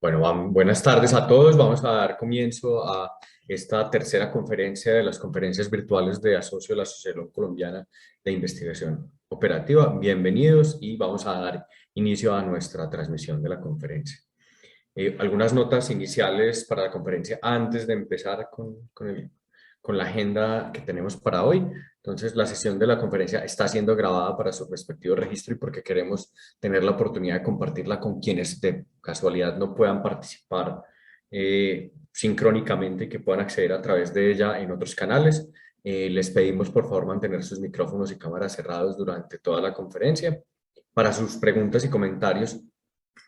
Bueno, buenas tardes a todos. Vamos a dar comienzo a esta tercera conferencia de las conferencias virtuales de Asocio de la Asociación Colombiana de Investigación Operativa. Bienvenidos y vamos a dar inicio a nuestra transmisión de la conferencia. Algunas notas iniciales para la conferencia antes de empezar con la agenda que tenemos para hoy. Entonces, la sesión de la conferencia está siendo grabada para su respectivo registro y porque queremos tener la oportunidad de compartirla con quienes de casualidad no puedan participar sincrónicamente y que puedan acceder a través de ella en otros canales. Les pedimos por favor mantener sus micrófonos y cámaras cerrados durante toda la conferencia. Para sus preguntas y comentarios,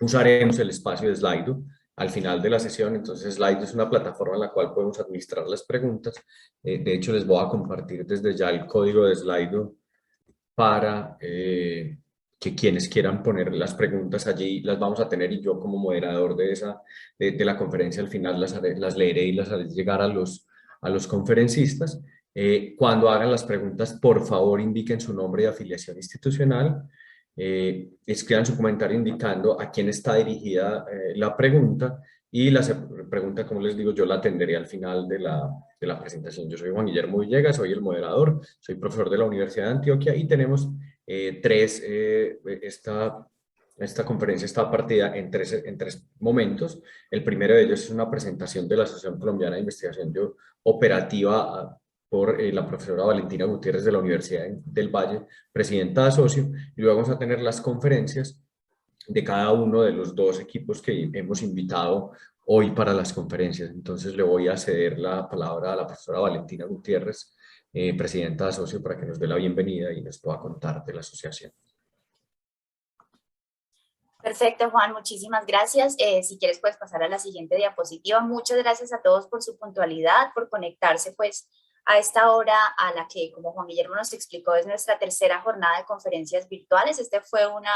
usaremos el espacio de Slido al final de la sesión. Entonces, Slido es una plataforma en la cual podemos administrar las preguntas. De hecho, les voy a compartir desde ya el código de Slido para que quienes quieran poner las preguntas allí las vamos a tener, y yo como moderador de la conferencia al final las leeré y las haré llegar a los conferencistas. Cuando hagan las preguntas, por favor indiquen su nombre y afiliación institucional. Escriban su comentario indicando a quién está dirigida la pregunta, y la pregunta, como les digo, yo la atenderé al final de la presentación. Yo soy Juan Guillermo Villegas, soy el moderador, soy profesor de la Universidad de Antioquia y tenemos esta conferencia está partida en tres momentos. El primero de ellos es una presentación de la Asociación Colombiana de Investigación Operativa por la profesora Valentina Gutiérrez de la Universidad del Valle, presidenta de Asocio, y luego vamos a tener las conferencias de cada uno de los dos equipos que hemos invitado hoy para las conferencias. Entonces le voy a ceder la palabra a la profesora Valentina Gutiérrez, presidenta de Asocio, para que nos dé la bienvenida y nos pueda contar de la asociación. Perfecto, Juan, muchísimas gracias. Si quieres, puedes pasar a la siguiente diapositiva. Muchas gracias a todos por su puntualidad, por conectarse pues a esta hora a la que, como Juan Guillermo nos explicó, es nuestra tercera jornada de conferencias virtuales. Esta fue una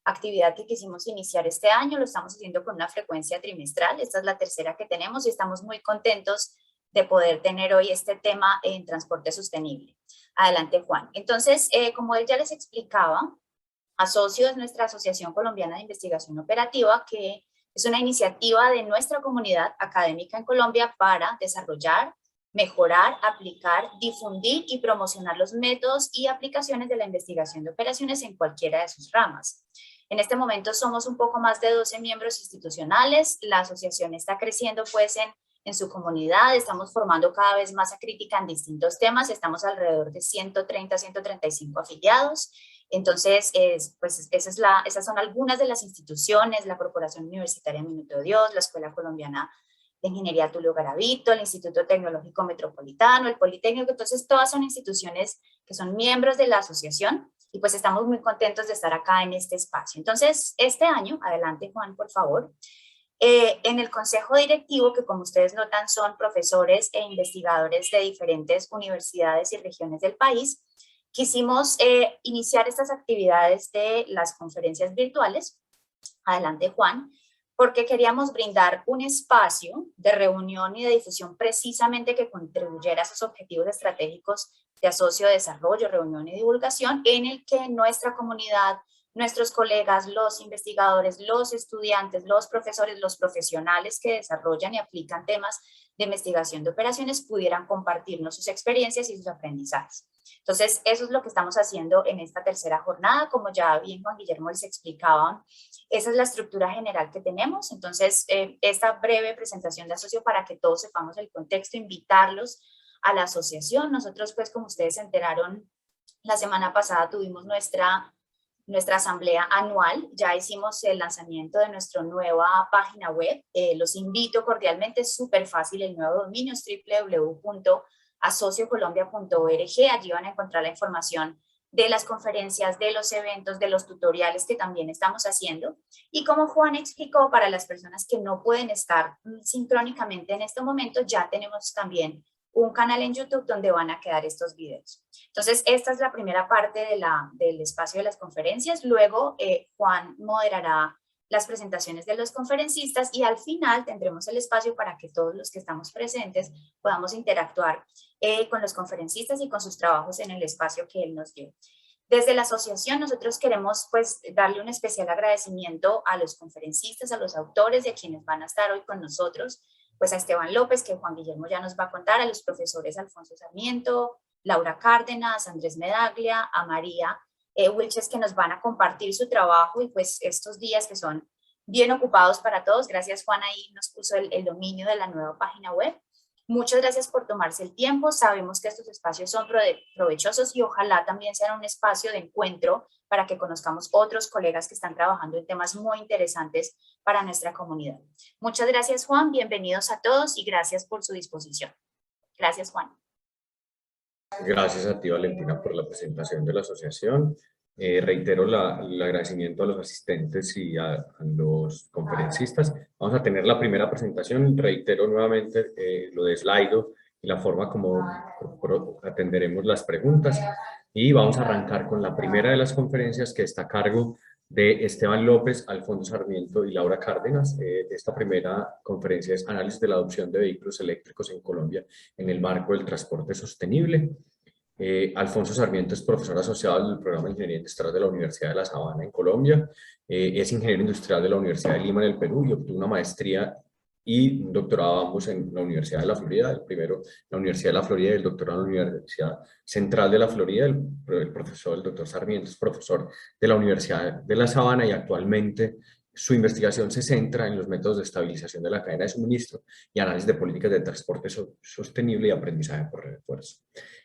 actividad que quisimos iniciar este año, lo estamos haciendo con una frecuencia trimestral. Esta es la tercera que tenemos y estamos muy contentos de poder tener hoy este tema en transporte sostenible. Adelante, Juan. Entonces, como él ya les explicaba, Asocio es nuestra Asociación Colombiana de Investigación Operativa, que es una iniciativa de nuestra comunidad académica en Colombia para desarrollar, mejorar, aplicar, difundir y promocionar los métodos y aplicaciones de la investigación de operaciones en cualquiera de sus ramas. En este momento somos un poco más de 12 miembros institucionales. La asociación está creciendo pues en su comunidad, estamos formando cada vez masa crítica en distintos temas, estamos alrededor de 130, 135 afiliados. Entonces, pues esas son algunas de las instituciones: la Corporación Universitaria Minuto Dios, la Escuela Colombiana de Ingeniería Tulio Garavito, el Instituto Tecnológico Metropolitano, el Politécnico. Entonces, todas son instituciones que son miembros de la asociación y pues estamos muy contentos de estar acá en este espacio. Entonces, este año, adelante Juan, por favor. En el consejo directivo, que como ustedes notan son profesores e investigadores de diferentes universidades y regiones del país, quisimos iniciar estas actividades de las conferencias virtuales, adelante Juan, porque queríamos brindar un espacio de reunión y de difusión precisamente que contribuyera a esos objetivos estratégicos de asocio, desarrollo, reunión y divulgación, en el que nuestra comunidad, nuestros colegas, los investigadores, los estudiantes, los profesores, los profesionales que desarrollan y aplican temas de investigación de operaciones pudieran compartirnos sus experiencias y sus aprendizajes. Entonces, eso es lo que estamos haciendo en esta tercera jornada. Como ya bien Juan Guillermo les explicaba, esa es la estructura general que tenemos. Entonces, esta breve presentación de asocio para que todos sepamos el contexto, invitarlos a la asociación. Nosotros, pues, como ustedes se enteraron, la semana pasada tuvimos nuestra asamblea anual. Ya hicimos el lanzamiento de nuestra nueva página web. Los invito cordialmente, es súper fácil. El nuevo dominio es www.asociocolombia.org. Allí van a encontrar la información de las conferencias, de los eventos, de los tutoriales que también estamos haciendo. Y como Juan explicó, para las personas que no pueden estar sincrónicamente en este momento, ya tenemos también un canal en YouTube donde van a quedar estos videos. Entonces, esta es la primera parte del espacio de las conferencias. Luego, Juan moderará las presentaciones de los conferencistas y al final tendremos el espacio para que todos los que estamos presentes podamos interactuar con los conferencistas y con sus trabajos en el espacio que él nos dio. Desde la asociación nosotros queremos pues darle un especial agradecimiento a los conferencistas, a los autores y a quienes van a estar hoy con nosotros, pues a Esteban López, que Juan Guillermo ya nos va a contar, a los profesores Alfonso Sarmiento, Laura Cárdenas, Andrés Medaglia, a María Wilches, que nos van a compartir su trabajo y pues estos días que son bien ocupados para todos. Gracias, Juan, ahí nos puso el dominio de la nueva página web. Muchas gracias por tomarse el tiempo. Sabemos que estos espacios son provechosos y ojalá también sean un espacio de encuentro para que conozcamos otros colegas que están trabajando en temas muy interesantes para nuestra comunidad. Muchas gracias, Juan. Bienvenidos a todos y gracias por su disposición. Gracias, Juan. Gracias a ti, Valentina, por la presentación de la asociación. Reitero el agradecimiento a los asistentes y a los conferencistas. Vamos a tener la primera presentación. Reitero nuevamente lo de Slido y la forma como atenderemos las preguntas. Y vamos a arrancar con la primera de las conferencias, que está a cargo de Esteban López, Alfonso Sarmiento y Laura Cárdenas. Esta primera conferencia es Análisis de la adopción de vehículos eléctricos en Colombia en el marco del transporte sostenible. Alfonso Sarmiento es profesor asociado del programa de Ingeniería Industrial de la Universidad de La Sabana en Colombia. Es ingeniero industrial de la Universidad de Lima en el Perú y obtuvo una maestría y un doctorado ambos en la Universidad de la Florida. El primero en la Universidad de la Florida y el doctorado en la Universidad Central de la Florida. El profesor, el doctor Sarmiento, es profesor de la Universidad de La Sabana y actualmente su investigación se centra en los métodos de estabilización de la cadena de suministro y análisis de políticas de transporte sostenible y aprendizaje por refuerzo.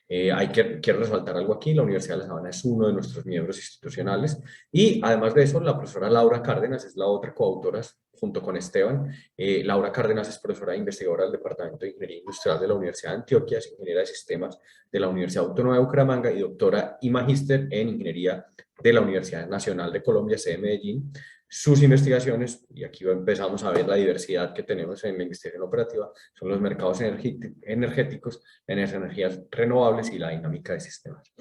Quiero resaltar algo aquí: la Universidad de La Sabana es uno de nuestros miembros institucionales y además de eso la profesora Laura Cárdenas es la otra coautora junto con Esteban. Laura Cárdenas es profesora e investigadora del Departamento de Ingeniería Industrial de la Universidad de Antioquia, es ingeniera de sistemas de la Universidad Autónoma de Bucaramanga y doctora y magíster en Ingeniería de la Universidad Nacional de Colombia, sede Medellín. Sus investigaciones, y aquí empezamos a ver la diversidad que tenemos en la investigación operativa, son los mercados energéticos, las energías renovables y la dinámica de sistemas.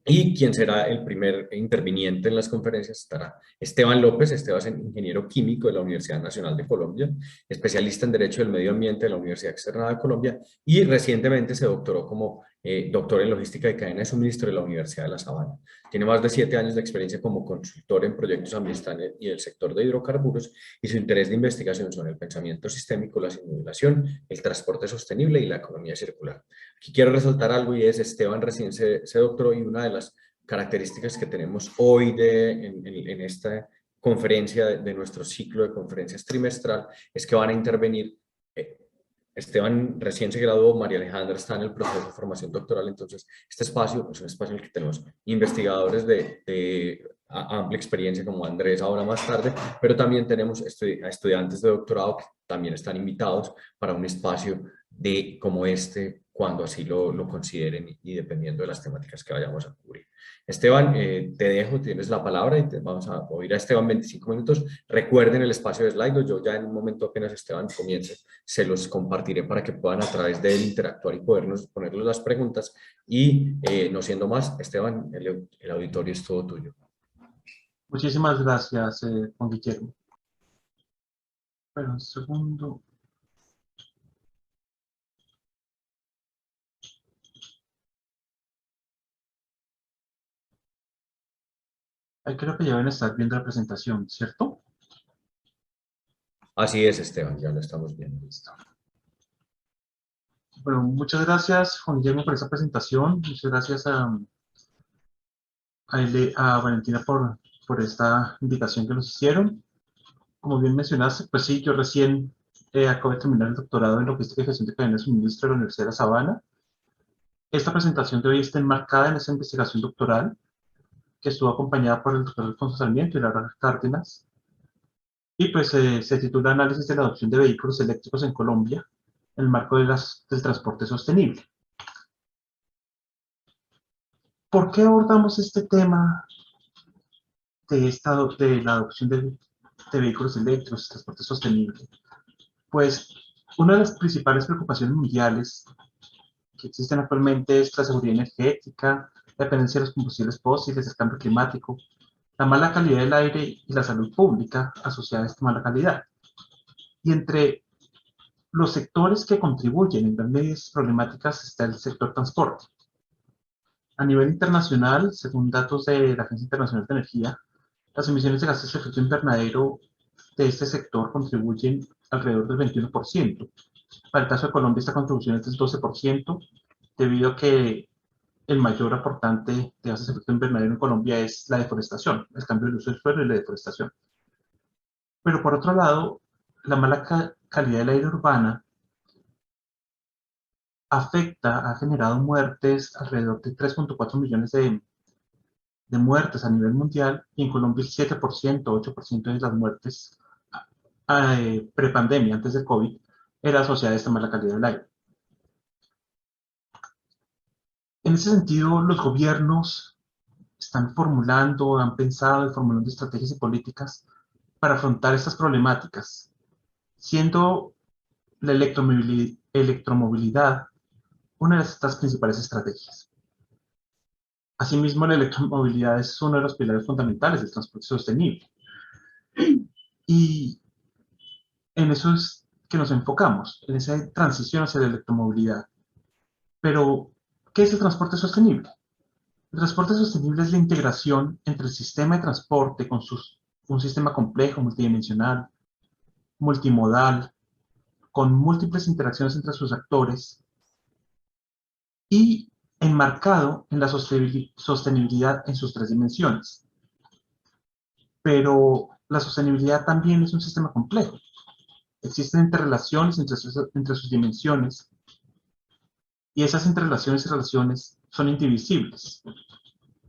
Y quien será el primer interviniente en las conferencias estará Esteban López. Esteban es ingeniero químico de la Universidad Nacional de Colombia, especialista en Derecho del Medio Ambiente de la Universidad Externada de Colombia y recientemente se doctoró como doctor en Logística y Cadena de Suministro de la Universidad de La Sabana. Tiene más de 7 años de experiencia como consultor en proyectos ambientales y el sector de hidrocarburos, y su interés de investigación son el pensamiento sistémico, la simulación, el transporte sostenible y la economía circular. Aquí quiero resaltar algo y es: Esteban recién se doctoró y una de las características que tenemos hoy en esta conferencia de nuestro ciclo de conferencias trimestral es que van a intervenir. Esteban recién se graduó, María Alejandra está en el proceso de formación doctoral, entonces este espacio es un espacio en el que tenemos investigadores de amplia experiencia como Andrés ahora más tarde, pero también tenemos estudiantes de doctorado que también están invitados para un espacio como este, cuando así lo consideren y dependiendo de las temáticas que vayamos a cubrir. Esteban, te dejo, tienes la palabra y vamos a oír a Esteban 25 minutos. Recuerden el espacio de Slido, yo ya en un momento apenas Esteban comience, se los compartiré para que puedan a través de él interactuar y ponerles las preguntas. Y no siendo más, Esteban, el auditorio es todo tuyo. Muchísimas gracias, Juan Guillermo. Espera un segundo. Ahí creo que ya van a estar viendo la presentación, ¿cierto? Así es, Esteban, ya lo estamos viendo. Listo. Bueno, muchas gracias, Juan Guillermo, por esa presentación. Muchas gracias a Valentina por esta invitación que nos hicieron. Como bien mencionaste, pues sí, yo recién acabo de terminar el doctorado en Logística y Gestión de Cadenas de Suministro de la Universidad de La Sabana. Esta presentación de hoy está enmarcada en esa investigación doctoral que estuvo acompañada por el doctor Alfonso Sarmiento y Laura Cárdenas. Y pues se titula Análisis de la adopción de vehículos eléctricos en Colombia en el marco del transporte sostenible. ¿Por qué abordamos este tema de la adopción de vehículos eléctricos y transporte sostenible? Pues una de las principales preocupaciones mundiales que existen actualmente es la seguridad energética, la dependencia de los combustibles fósiles, el cambio climático, la mala calidad del aire y la salud pública asociada a esta mala calidad. Y entre los sectores que contribuyen en grandes problemáticas está el sector transporte. A nivel internacional, según datos de la Agencia Internacional de Energía, las emisiones de gases de efecto invernadero de este sector contribuyen alrededor del 21%. Para el caso de Colombia, esta contribución es del 12%, debido a que el mayor aportante de gases de efecto invernadero en Colombia es la deforestación, el cambio del uso del suelo y la deforestación. Pero por otro lado, la mala calidad del aire urbana ha generado muertes, alrededor de 3.4 millones de muertes a nivel mundial, y en Colombia el 7%, 8% de las muertes prepandemia, antes de COVID, era asociada a esta mala calidad del aire. En ese sentido, los gobiernos están formulando, han pensado y formulando estrategias y políticas para afrontar estas problemáticas, siendo la electromovilidad una de estas principales estrategias. Asimismo, la electromovilidad es uno de los pilares fundamentales del transporte sostenible. Y en eso es que nos enfocamos, en esa transición hacia la electromovilidad. Pero, ¿qué es el transporte sostenible? El transporte sostenible es la integración entre el sistema de transporte con un sistema complejo, multidimensional, multimodal, con múltiples interacciones entre sus actores y enmarcado en la sostenibilidad en sus 3 dimensiones. Pero la sostenibilidad también es un sistema complejo. Existen interrelaciones entre sus dimensiones, y esas interrelaciones y relaciones son indivisibles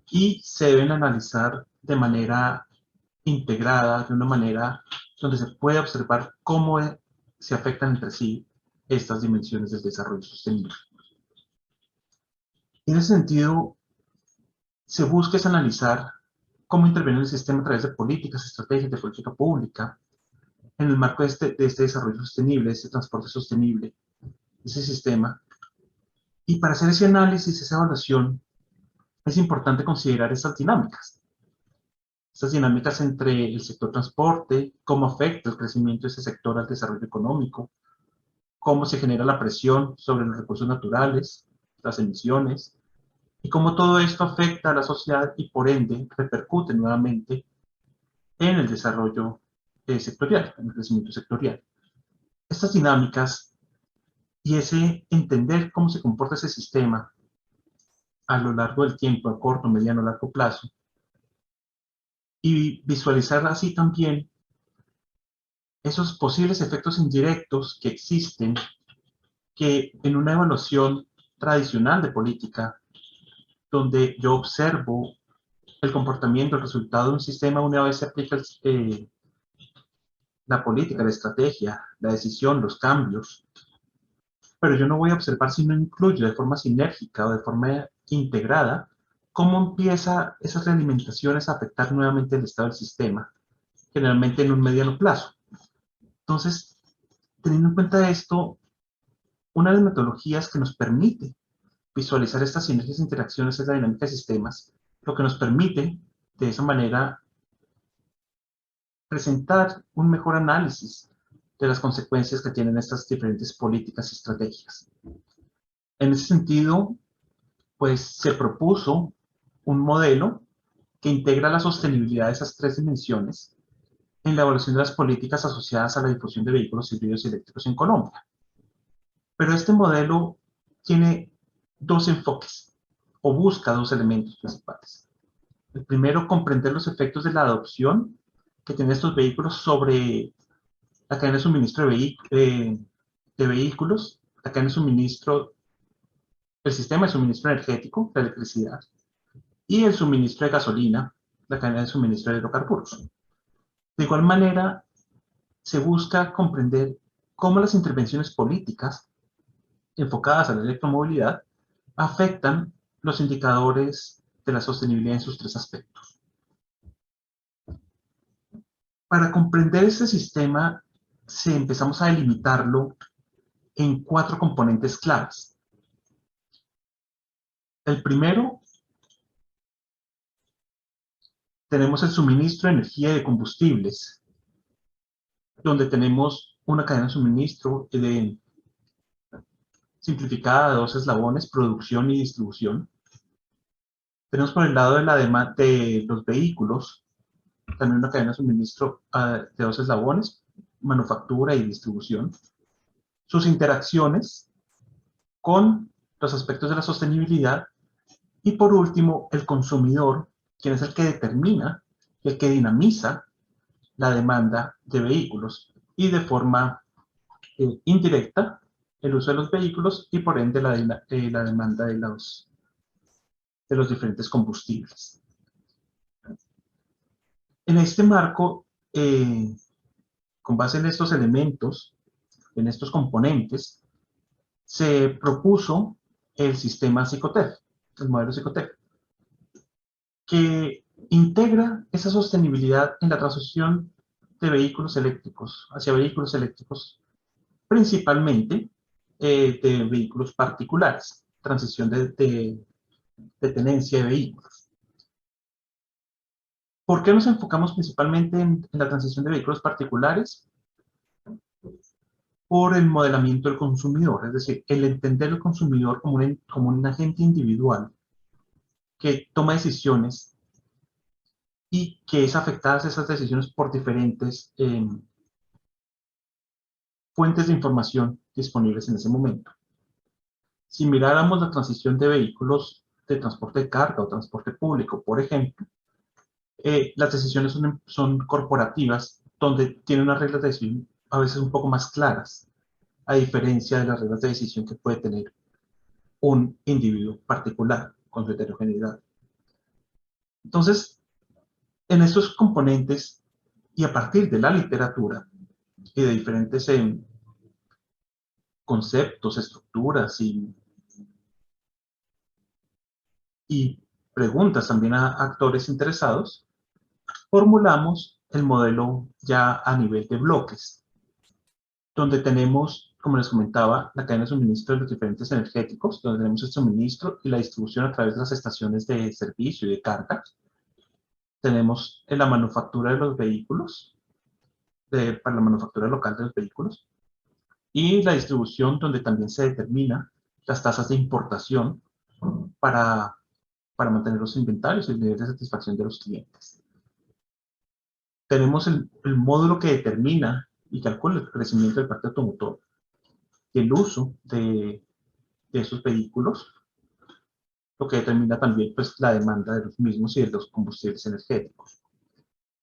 y se deben analizar de manera integrada, de una manera donde se puede observar cómo se afectan entre sí estas dimensiones del desarrollo sostenible. En ese sentido, se busca analizar cómo interviene el sistema a través de políticas, estrategias de política pública, en el marco de este desarrollo sostenible, de este transporte sostenible, ese sistema. Y para hacer ese análisis, esa evaluación, es importante considerar estas dinámicas entre el sector transporte, cómo afecta el crecimiento de ese sector al desarrollo económico, cómo se genera la presión sobre los recursos naturales, las emisiones, y cómo todo esto afecta a la sociedad y por ende repercute nuevamente en el desarrollo sectorial, en el crecimiento sectorial. Estas dinámicas y ese entender cómo se comporta ese sistema a lo largo del tiempo, a corto, mediano, largo plazo, y visualizar así también esos posibles efectos indirectos que existen, que en una evaluación tradicional de política, donde yo observo el comportamiento, el resultado de un sistema, una vez se aplica la política, la estrategia, la decisión, los cambios, pero yo no voy a observar si no incluyo de forma sinérgica o de forma integrada cómo empieza esas realimentaciones a afectar nuevamente el estado del sistema, generalmente en un mediano plazo. Entonces, teniendo en cuenta esto, una de las metodologías que nos permite visualizar estas sinergias e interacciones es la dinámica de sistemas, lo que nos permite, de esa manera, presentar un mejor análisis de las consecuencias que tienen estas diferentes políticas y estrategias. En ese sentido, pues se propuso un modelo que integra la sostenibilidad de esas 3 dimensiones en la evaluación de las políticas asociadas a la difusión de vehículos híbridos y eléctricos en Colombia. Pero este modelo tiene 2 enfoques, o busca 2 elementos principales. El primero, comprender los efectos de la adopción que tienen estos vehículos sobre la cadena de suministro de vehículos, la cadena de suministro, el sistema de suministro energético, la electricidad, y el suministro de gasolina, la cadena de suministro de hidrocarburos. De igual manera, se busca comprender cómo las intervenciones políticas enfocadas a la electromovilidad afectan los indicadores de la sostenibilidad en sus 3 aspectos. Para comprender este sistema, empezamos a delimitarlo en 4 componentes claves. El primero, tenemos el suministro de energía y de combustibles, donde tenemos una cadena de suministro simplificada de 2 eslabones, producción y distribución. Tenemos por el lado de la demanda de los vehículos, también una cadena de suministro de dos eslabones, manufactura y distribución, sus interacciones con los aspectos de la sostenibilidad y por último el consumidor, quien es el que determina y el que dinamiza la demanda de vehículos y de forma indirecta el uso de los vehículos y por ende la demanda de los diferentes combustibles. En este marco, con base en estos elementos, en estos componentes, se propuso el sistema Cicotec, el modelo Cicotec, que integra esa sostenibilidad en la transición de vehículos eléctricos hacia vehículos eléctricos, principalmente de vehículos particulares, transición de tenencia de vehículos. ¿Por qué nos enfocamos principalmente en la transición de vehículos particulares? Por el modelamiento del consumidor, es decir, el entender al consumidor como un agente individual que toma decisiones y que es afectada a esas decisiones por diferentes fuentes de información disponibles en ese momento. Si miráramos la transición de vehículos de transporte de carga o transporte público, por ejemplo, las decisiones son corporativas, donde tienen unas reglas de decisión a veces un poco más claras, a diferencia de las reglas de decisión que puede tener un individuo particular con su heterogeneidad. Entonces, en estos componentes y a partir de la literatura y de diferentes conceptos, estructuras y preguntas también a actores interesados, formulamos el modelo ya a nivel de bloques, donde tenemos, como les comentaba, la cadena de suministro de los diferentes energéticos, donde tenemos el suministro y la distribución a través de las estaciones de servicio y de carga. Tenemos la manufactura de los vehículos, para la manufactura local de los vehículos, y la distribución donde también se determina las tasas de importación para mantener los inventarios y el nivel de satisfacción de los clientes. Tenemos el módulo que determina y calcula el crecimiento del parque automotor y el uso de esos vehículos, lo que determina también pues, la demanda de los mismos y de los combustibles energéticos.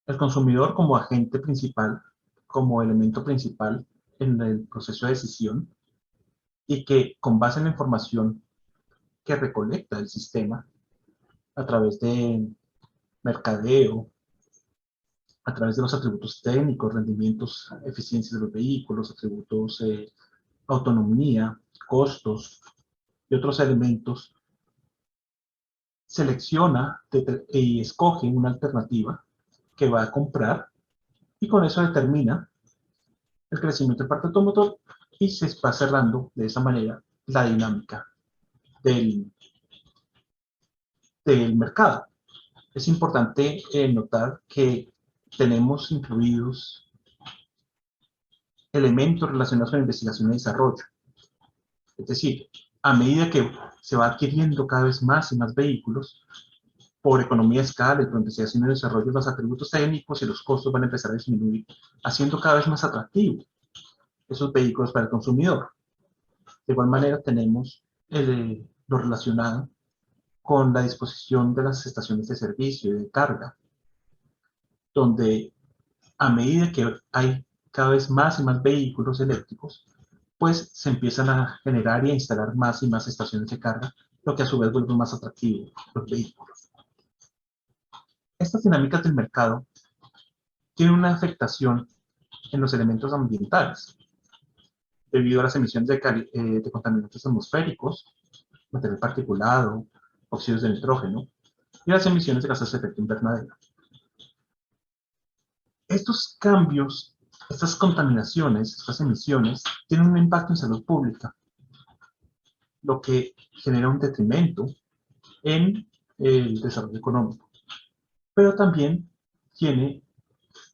El consumidor como agente principal, como elemento principal en el proceso de decisión y que con base en la información que recolecta el sistema a través de mercadeo, a través de los atributos técnicos, rendimientos, eficiencias de los vehículos, atributos autonomía, costos y otros elementos, selecciona y escoge una alternativa que va a comprar y con eso determina el crecimiento del parque automotor y se va cerrando de esa manera la dinámica del mercado. Es importante notar que tenemos incluidos elementos relacionados con investigación y desarrollo. Es decir, a medida que se va adquiriendo cada vez más y más vehículos, por economía de escala y por investigación y desarrollo, los atributos técnicos y los costos van a empezar a disminuir, haciendo cada vez más atractivos esos vehículos para el consumidor. De igual manera, tenemos lo relacionado con la disposición de las estaciones de servicio y de carga, donde a medida que hay cada vez más y más vehículos eléctricos, pues se empiezan a generar y a instalar más y más estaciones de carga, lo que a su vez vuelve más atractivo los vehículos. Estas dinámicas del mercado tienen una afectación en los elementos ambientales, debido a las emisiones de contaminantes atmosféricos, material particulado, óxidos de nitrógeno, y las emisiones de gases de efecto invernadero. Estos cambios, estas contaminaciones, estas emisiones, tienen un impacto en salud pública, lo que genera un detrimento en el desarrollo económico. Pero también tiene,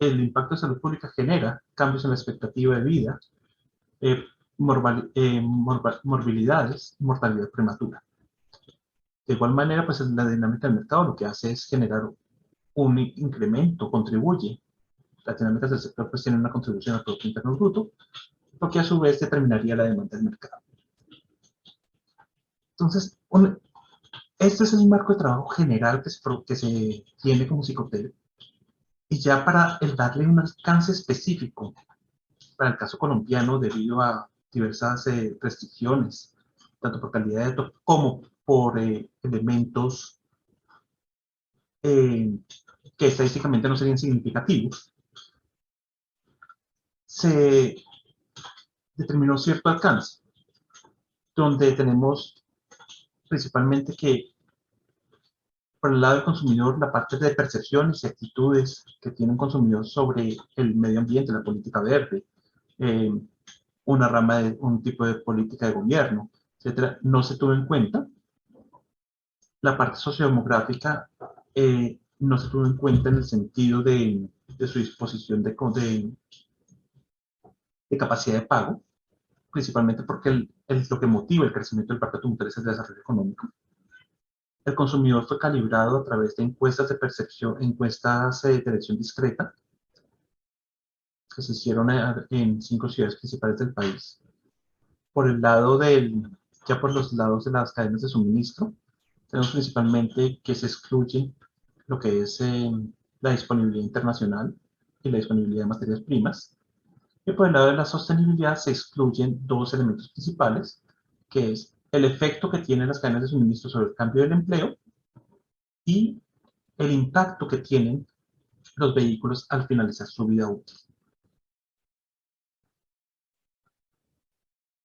el impacto de salud pública genera cambios en la expectativa de vida, morbilidades y mortalidad prematura. De igual manera, pues la dinámica del mercado lo que hace es generar un incremento, contribuye. Las dinámicas del sector pues tienen una contribución al Producto Interno Bruto, lo que a su vez determinaría la demanda del mercado. Entonces, este es el marco de trabajo general que se tiene como Psicotel. Y ya para el darle un alcance específico para el caso colombiano debido a diversas restricciones, tanto por calidad de datos como por elementos que estadísticamente no serían significativos, se determinó cierto alcance, donde tenemos principalmente que por el lado del consumidor la parte de percepciones y actitudes que tiene un consumidor sobre el medio ambiente, la política verde, eh, una rama de un tipo de política de gobierno, etcétera, no se tuvo en cuenta. La parte sociodemográfica no se tuvo en cuenta en el sentido de su disposición de capacidad de pago, principalmente porque lo que motiva el crecimiento del parque automotor es el desarrollo económico. El consumidor fue calibrado a través de encuestas de percepción, encuestas de elección discreta, que se hicieron en 5 ciudades principales del país. Por el lado ya por los lados de las cadenas de suministro, tenemos principalmente que se excluye lo que es la disponibilidad internacional y la disponibilidad de materias primas. Y por el lado de la sostenibilidad se excluyen dos elementos principales, que es el efecto que tienen las cadenas de suministro sobre el cambio del empleo y el impacto que tienen los vehículos al finalizar su vida útil.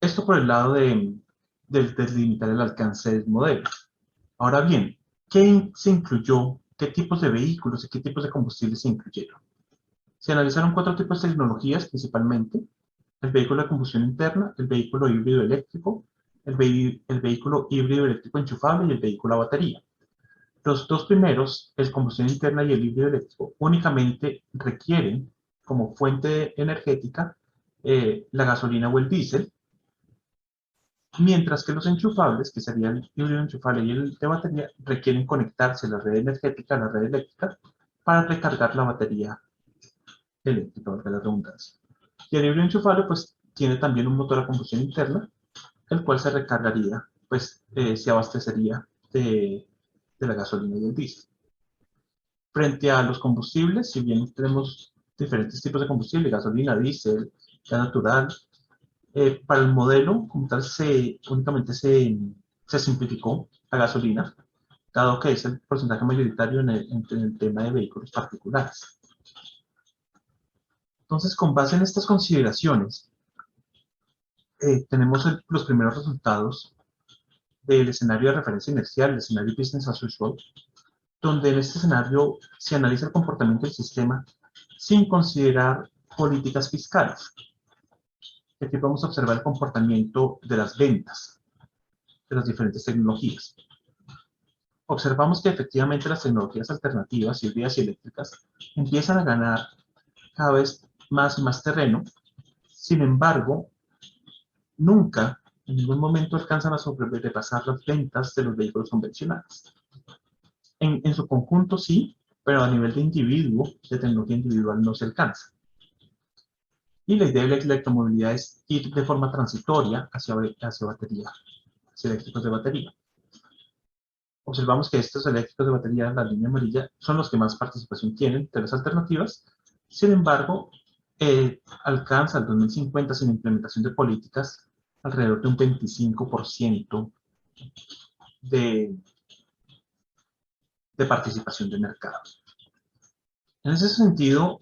Esto por el lado de delimitar el alcance del modelo. Ahora bien, ¿qué se incluyó? ¿Qué tipos de vehículos y qué tipos de combustibles se incluyeron? Se analizaron 4 tipos de tecnologías principalmente: el vehículo de combustión interna, el vehículo híbrido eléctrico, el vehículo híbrido eléctrico enchufable y el vehículo a batería. Los dos primeros, el combustión interna y el híbrido eléctrico, únicamente requieren como fuente energética la gasolina o el diésel, mientras que los enchufables, que serían el híbrido enchufable y el de batería, requieren conectarse a la red energética, a la red eléctrica, para recargar la batería eléctrica, valga la redundancia. Y el híbrido enchufable, pues, tiene también un motor a combustión interna, el cual se recargaría, pues, se abastecería de la gasolina y el diésel. Frente a los combustibles, si bien tenemos diferentes tipos de combustible, gasolina, diésel, gas natural, para el modelo, como tal, únicamente se simplificó la gasolina, dado que es el porcentaje mayoritario en el tema de vehículos particulares. Entonces, con base en estas consideraciones, tenemos los primeros resultados del escenario de referencia inercial, el escenario business as usual, donde en este escenario se analiza el comportamiento del sistema sin considerar políticas fiscales. Aquí vamos a observar el comportamiento de las ventas de las diferentes tecnologías. Observamos que efectivamente las tecnologías alternativas, híbridas y eléctricas, empiezan a ganar cada vez más y más terreno. Sin embargo, nunca en ningún momento alcanzan a sobrepasar las ventas de los vehículos convencionales. En su conjunto sí, pero a nivel de individuo, de tecnología individual, no se alcanza. Y la idea de la electromovilidad es ir de forma transitoria hacia batería, hacia eléctricos de batería. Observamos que estos eléctricos de batería, la línea amarilla, son los que más participación tienen de las alternativas. Sin embargo, alcanza el 2050 sin implementación de políticas alrededor de un 25% de participación de mercado. En ese sentido,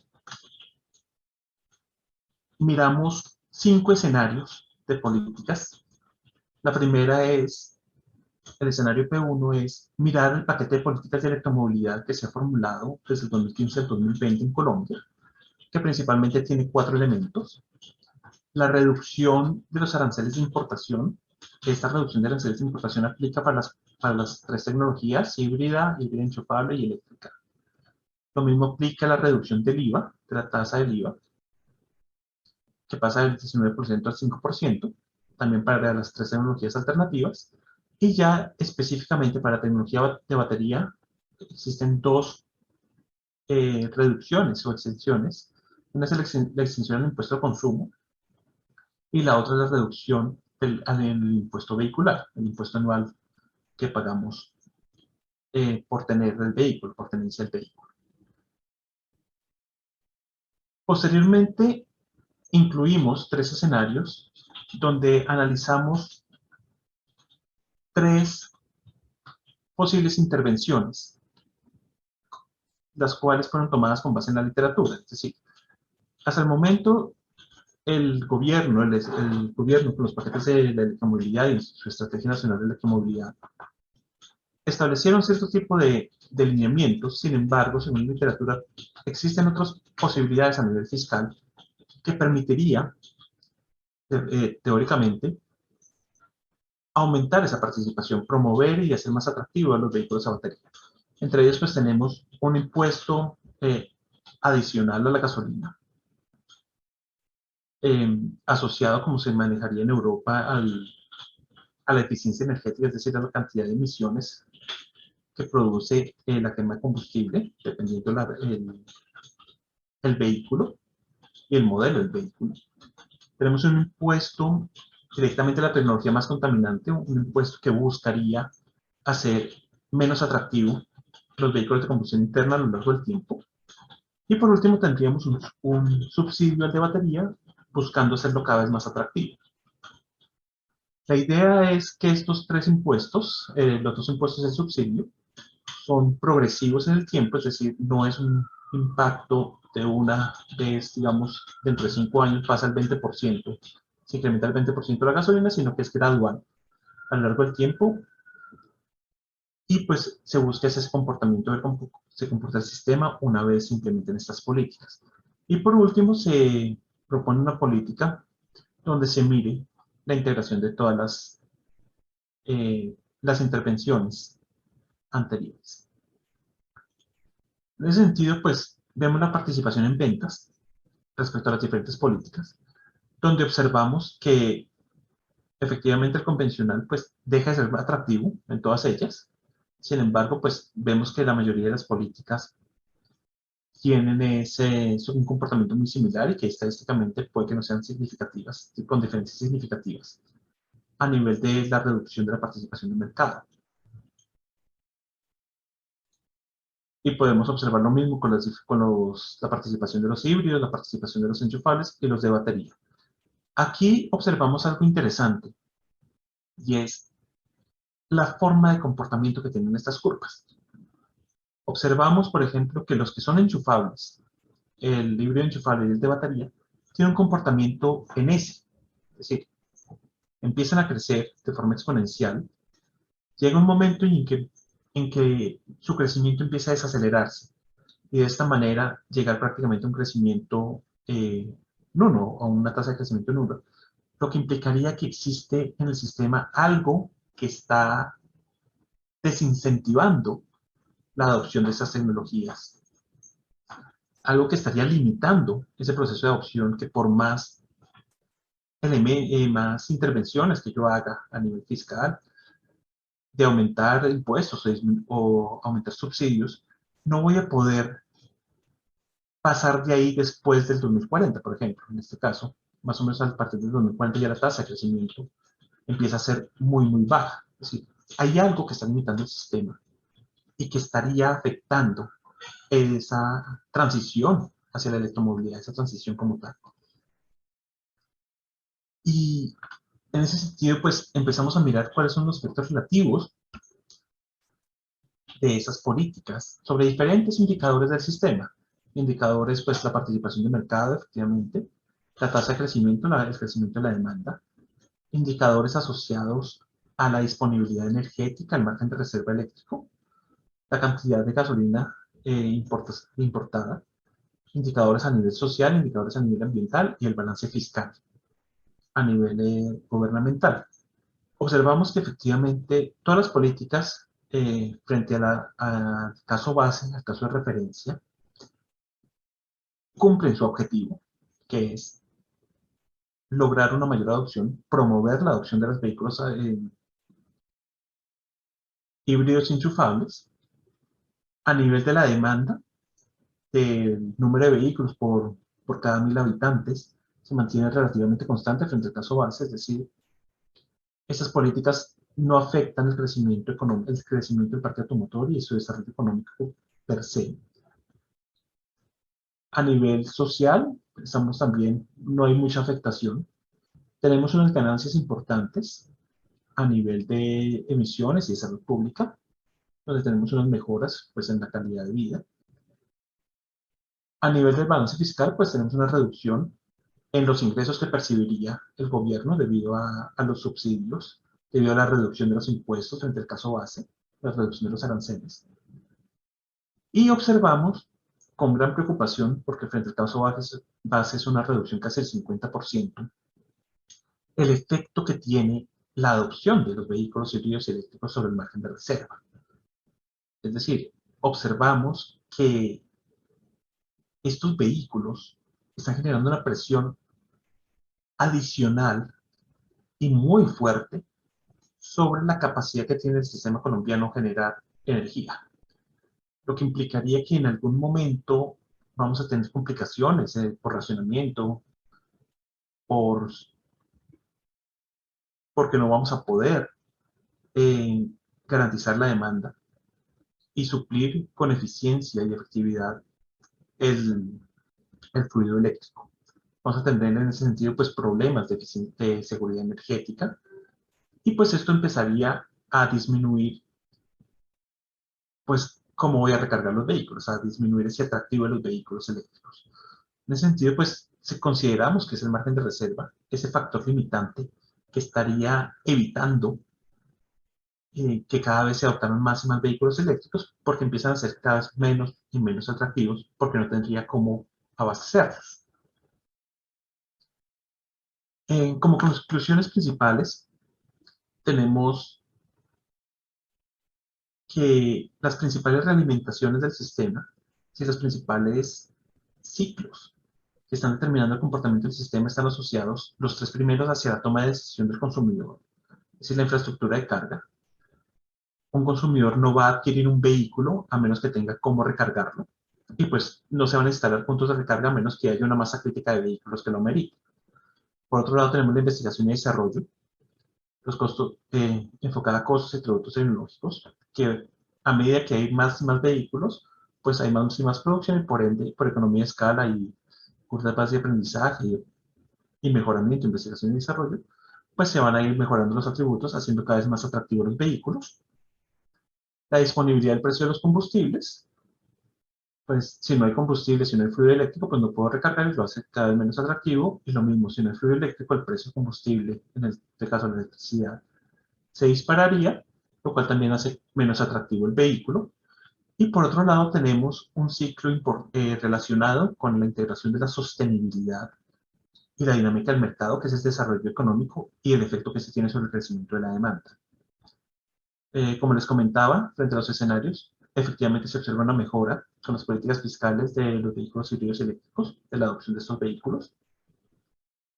miramos 5 escenarios de políticas. La primera es, el escenario P1 es mirar el paquete de políticas de electromovilidad que se ha formulado desde el 2015 al 2020 en Colombia, que principalmente tiene 4 elementos. La reducción de los aranceles de importación. Esta reducción de aranceles de importación aplica para las 3 tecnologías: híbrida, híbrida enchufable y eléctrica. Lo mismo aplica la reducción del IVA, de la tasa del IVA, que pasa del 19% al 5%, también para las 3 tecnologías alternativas. Y ya específicamente para tecnología de batería, existen dos reducciones o exenciones. Una es la exención al impuesto de consumo y la otra es la reducción al impuesto vehicular, el impuesto anual que pagamos por tener el vehículo, por tenencia del vehículo. Posteriormente, incluimos tres escenarios donde analizamos tres posibles intervenciones, las cuales fueron tomadas con base en la literatura. Es decir, hasta el momento, el gobierno con los paquetes de la electromovilidad y su Estrategia Nacional de Electromovilidad establecieron cierto tipo de lineamientos. Sin embargo, según la literatura, existen otras posibilidades a nivel fiscal que permitiría, teóricamente, aumentar esa participación, promover y hacer más atractivo a los vehículos a batería. Entre ellos, pues tenemos un impuesto adicional a la gasolina, asociado como se manejaría en Europa a la eficiencia energética, es decir, a la cantidad de emisiones que produce la quema de combustible, dependiendo el vehículo y el modelo del vehículo. Tenemos un impuesto directamente a la tecnología más contaminante, un impuesto que buscaría hacer menos atractivo los vehículos de combustión interna a lo largo del tiempo. Y por último tendríamos un subsidio al de batería buscando hacerlo cada vez más atractivo. La idea es que estos tres impuestos, los dos impuestos del subsidio, son progresivos en el tiempo, es decir, no es un impacto de una vez, digamos, dentro de 5 años pasa el 20%, se incrementa el 20% de la gasolina, sino que es gradual a lo largo del tiempo y pues se busca ese comportamiento de cómo se comporta el sistema una vez se implementen estas políticas. Y por último, se propone una política donde se mire la integración de todas las intervenciones anteriores. En ese sentido, pues vemos la participación en ventas respecto a las diferentes políticas, donde observamos que efectivamente el convencional pues deja de ser atractivo en todas ellas. Sin embargo, pues vemos que la mayoría de las políticas tienen un comportamiento muy similar y que estadísticamente puede que no sean significativas, con diferencias significativas a nivel de la reducción de la participación del mercado. Y podemos observar lo mismo con la participación de los híbridos, la participación de los enchufables y los de batería. Aquí observamos algo interesante y es la forma de comportamiento que tienen estas curvas. Observamos, por ejemplo, que los que son enchufables, el híbrido enchufable y el de batería, tienen un comportamiento en S, es decir, empiezan a crecer de forma exponencial. Llega un momento en que su crecimiento empieza a desacelerarse y de esta manera llegar prácticamente a un crecimiento nulo, a una tasa de crecimiento nula, lo que implicaría que existe en el sistema algo que está desincentivando la adopción de esas tecnologías, algo que estaría limitando ese proceso de adopción que por más intervenciones que yo haga a nivel fiscal, de aumentar impuestos o aumentar subsidios, no voy a poder pasar de ahí después del 2040, por ejemplo. En este caso, más o menos a partir del 2040 ya la tasa de crecimiento empieza a ser muy, muy baja. Es decir, hay algo que está limitando el sistema y que estaría afectando esa transición hacia la electromovilidad, esa transición como tal. Y en ese sentido, pues empezamos a mirar cuáles son los efectos relativos de esas políticas sobre diferentes indicadores del sistema. Indicadores, pues la participación de mercado, efectivamente, la tasa de crecimiento, el crecimiento de la demanda, indicadores asociados a la disponibilidad energética, el margen de reserva eléctrico, la cantidad de gasolina importada, indicadores a nivel social, indicadores a nivel ambiental y el balance fiscal a nivel gubernamental. Observamos que efectivamente todas las políticas frente al caso base, al caso de referencia, cumplen su objetivo, que es lograr una mayor adopción, promover la adopción de los vehículos híbridos enchufables. A nivel de la demanda, el número de vehículos por cada 1000 habitantes se mantiene relativamente constante frente al caso base, es decir, estas políticas no afectan el crecimiento económico, el crecimiento del parque automotor y su desarrollo económico per se. A nivel social, estamos también, no hay mucha afectación. Tenemos unas ganancias importantes a nivel de emisiones y de salud pública, donde tenemos unas mejoras pues, en la calidad de vida. A nivel del balance fiscal, pues tenemos una reducción en los ingresos que percibiría el gobierno debido a los subsidios, debido a la reducción de los impuestos frente al caso base, la reducción de los aranceles. Y observamos con gran preocupación, porque frente al caso base es una reducción casi del 50%, el efecto que tiene la adopción de los vehículos híbridos eléctricos sobre el margen de reserva. Es decir, observamos que estos vehículos están generando una presión adicional y muy fuerte sobre la capacidad que tiene el sistema colombiano generar energía, lo que implicaría que en algún momento vamos a tener complicaciones por racionamiento, porque no vamos a poder eh, garantizar la demanda y suplir con eficiencia y efectividad el, el fluido eléctrico. Vamos a tener en ese sentido pues problemas de seguridad energética y pues esto empezaría a disminuir pues cómo voy a recargar los vehículos, a disminuir ese atractivo de los vehículos eléctricos. En ese sentido pues consideramos que es el margen de reserva, ese factor limitante que estaría evitando que cada vez se adoptaran más y más vehículos eléctricos porque empiezan a ser cada vez menos y menos atractivos porque no tendría cómo abastecerlos. Como conclusiones principales, tenemos que las principales realimentaciones del sistema y los principales ciclos que están determinando el comportamiento del sistema están asociados, los tres primeros, hacia la toma de decisión del consumidor, es decir, la infraestructura de carga. Un consumidor no va a adquirir un vehículo a menos que tenga cómo recargarlo, y pues no se van a instalar puntos de recarga a menos que haya una masa crítica de vehículos que lo merite. Por otro lado, tenemos la investigación y desarrollo, los costos, enfocada a costos y productos tecnológicos, que a medida que hay más y más vehículos, pues hay más y más producción y por ende, por economía de escala y curvas base de aprendizaje y mejoramiento, investigación y desarrollo, pues se van a ir mejorando los atributos, haciendo cada vez más atractivos los vehículos. La disponibilidad del precio de los combustibles, pues si no hay combustible, si no hay fluido eléctrico, pues no puedo recargar y lo hace cada vez menos atractivo. Y lo mismo, si no hay fluido eléctrico, el precio de combustible, en este caso la electricidad, se dispararía, lo cual también hace menos atractivo el vehículo. Y por otro lado tenemos un ciclo relacionado con la integración de la sostenibilidad y la dinámica del mercado, que es el desarrollo económico y el efecto que se tiene sobre el crecimiento de la demanda. Como les comentaba, frente a los escenarios, efectivamente se observa una mejora con las políticas fiscales de los vehículos híbridos eléctricos, de la adopción de estos vehículos.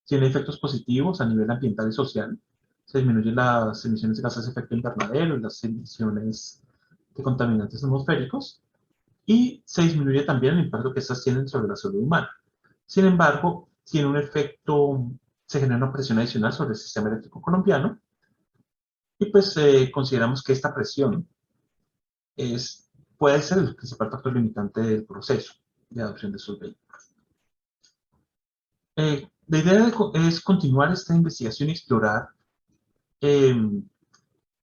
Tiene efectos positivos a nivel ambiental y social. Se disminuyen las emisiones de gases de efecto invernadero y las emisiones de contaminantes atmosféricos, y se disminuye también el impacto que estas tienen sobre la salud humana. Sin embargo, tiene un efecto, se genera una presión adicional sobre el sistema eléctrico colombiano, y pues consideramos que esta presión puede ser el principal factor limitante del proceso de adopción de estos vehículos. La idea es continuar esta investigación y explorar, eh,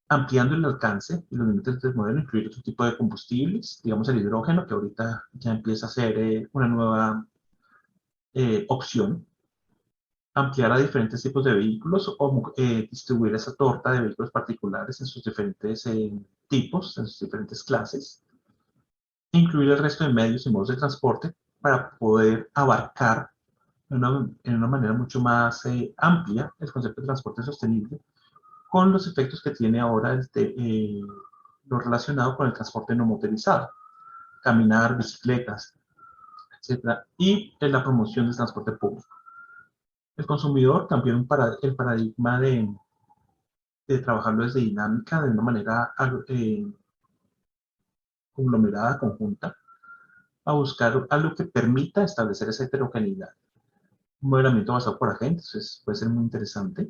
ampliando el alcance y los límites del modelo, incluir otro tipo de combustibles, digamos el hidrógeno, que ahorita ya empieza a ser una nueva opción, ampliar a diferentes tipos de vehículos o distribuir esa torta de vehículos particulares en sus diferentes tipos, en sus diferentes clases, incluir el resto de medios y modos de transporte para poder abarcar en una manera mucho más amplia el concepto de transporte sostenible, con los efectos que tiene ahora lo relacionado con el transporte no motorizado, caminar, bicicletas, etcétera, y en la promoción del transporte público. El consumidor cambió el paradigma de trabajarlo desde dinámica, de una manera conglomerada, conjunta, a buscar algo que permita establecer esa heterogeneidad. Un modelamiento basado por agentes puede ser muy interesante.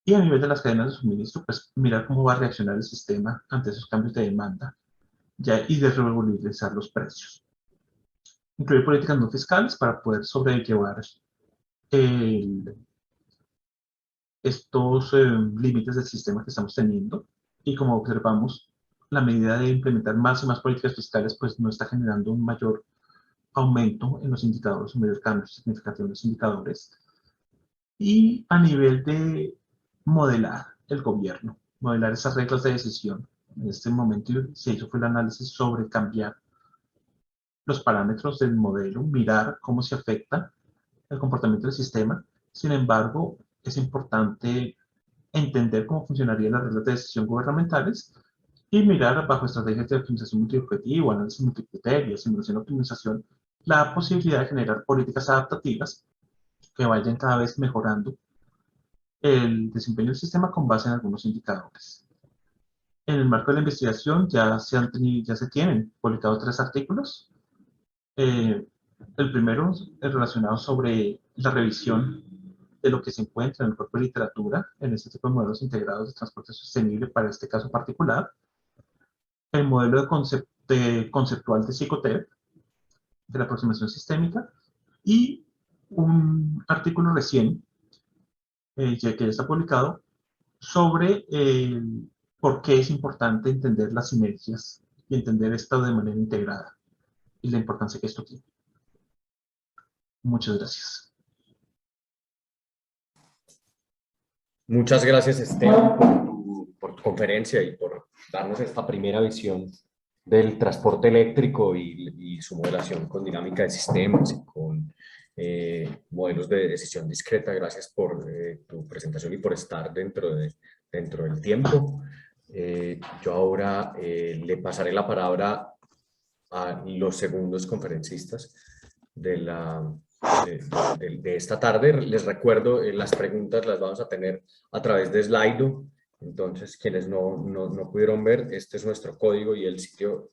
Y a nivel de las cadenas de suministro, pues mirar cómo va a reaccionar el sistema ante esos cambios de demanda ya, y de regularizar los precios. Incluir políticas no fiscales para poder sobrellevar estos límites del sistema que estamos teniendo. Y como observamos, la medida de implementar más y más políticas fiscales pues no está generando un mayor aumento en los indicadores, un mayor cambio significativo en los indicadores. Y a nivel de modelar el gobierno, modelar esas reglas de decisión. En este momento se hizo fue el análisis sobre cambiar los parámetros del modelo, mirar cómo se afecta el comportamiento del sistema. Sin embargo, es importante entender cómo funcionarían las reglas de decisión gubernamentales y mirar bajo estrategias de optimización multiobjetivo, análisis multicriterio, simulación de optimización, la posibilidad de generar políticas adaptativas que vayan cada vez mejorando el desempeño del sistema con base en algunos indicadores. En el marco de la investigación ya se tienen publicados 3 artículos. El primero es relacionado sobre la revisión de lo que se encuentra en el cuerpo de literatura en este tipo de modelos integrados de transporte sostenible para este caso particular. El modelo conceptual de Psicotep, de la aproximación sistémica, y un artículo recién, ya que ya está publicado, sobre por qué es importante entender las sinergias y entender esto de manera integrada y la importancia que esto tiene. Muchas gracias. Muchas gracias, Esteban, por tu conferencia y por darnos esta primera visión del transporte eléctrico y su modelación con dinámica de sistemas y con modelos de decisión discreta. Gracias por tu presentación y por estar dentro del tiempo. Yo ahora le pasaré la palabra a los segundos conferencistas de esta tarde. Les recuerdo, las preguntas las vamos a tener a través de Slido. Entonces, quienes no pudieron ver, este es nuestro código y el sitio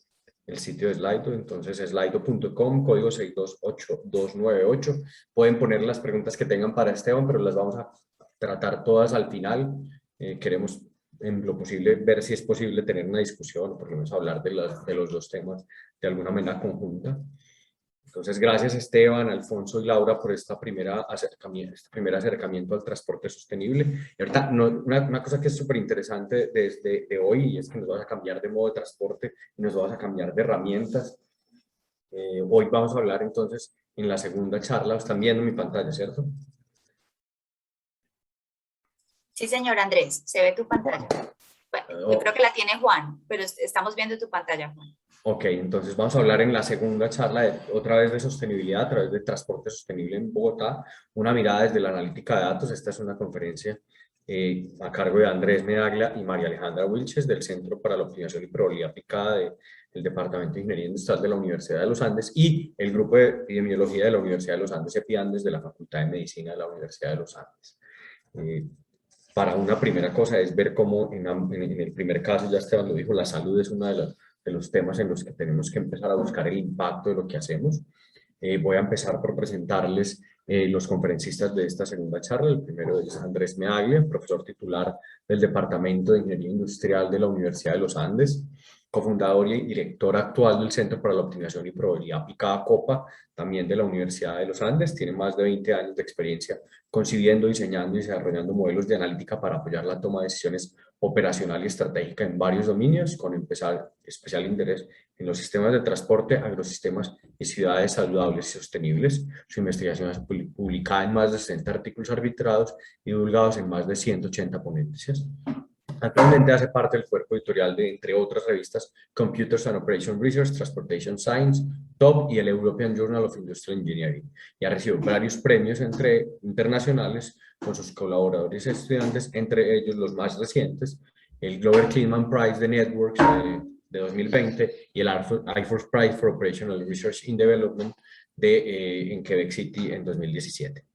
de Slido. Entonces, slido.com, código 628298. Pueden poner las preguntas que tengan para Esteban, pero las vamos a tratar todas al final. Queremos, en lo posible, ver si es posible tener una discusión, o por lo menos hablar de los dos temas de alguna manera conjunta. Entonces, gracias Esteban, Alfonso y Laura por este primer acercamiento al transporte sostenible. Y ahorita, una cosa que es súper interesante de hoy, y es que nos vamos a cambiar de modo de transporte y nos vamos a cambiar de herramientas. Hoy vamos a hablar entonces en la segunda charla. Están viendo mi pantalla, ¿cierto? Sí, señor Andrés, se ve tu pantalla. Bueno, yo creo que la tiene Juan, pero estamos viendo tu pantalla, Juan. Ok, entonces vamos a hablar en la segunda charla otra vez de sostenibilidad a través de transporte sostenible en Bogotá, una mirada desde la analítica de datos. Esta es una conferencia a cargo de Andrés Medaglia y María Alejandra Wilches del Centro para la Optimización y Probabilidad Aplicada del Departamento de Ingeniería Industrial de la Universidad de los Andes y el Grupo de Epidemiología de la Universidad de los Andes, EPIANDES, de la Facultad de Medicina de la Universidad de los Andes. Para una primera cosa es ver cómo en el primer caso, ya Esteban lo dijo, la salud es uno de los temas en los que tenemos que empezar a buscar el impacto de lo que hacemos. Voy a empezar por presentarles los conferencistas de esta segunda charla. El primero es Andrés Medaglia, profesor titular del Departamento de Ingeniería Industrial de la Universidad de los Andes, cofundador y director actual del Centro para la Optimización y Probabilidad Aplicada COPA, también de la Universidad de los Andes. Tiene más de 20 años de experiencia concibiendo, diseñando y desarrollando modelos de analítica para apoyar la toma de decisiones operacional y estratégica en varios dominios, con especial interés en los sistemas de transporte, agrosistemas y ciudades saludables y sostenibles. Su investigación es publicada en más de 60 artículos arbitrados y divulgados en más de 180 ponencias. Actualmente hace parte del cuerpo editorial de, entre otras revistas, Computers and Operation Research, Transportation Science, TOP y el European Journal of Industrial Engineering, y ha recibido varios premios internacionales con sus colaboradores y estudiantes, entre ellos los más recientes, el Glover Kleinman Prize de Networks de 2020 y el Air Force Prize for Operational Research in Development en Quebec City en 2017.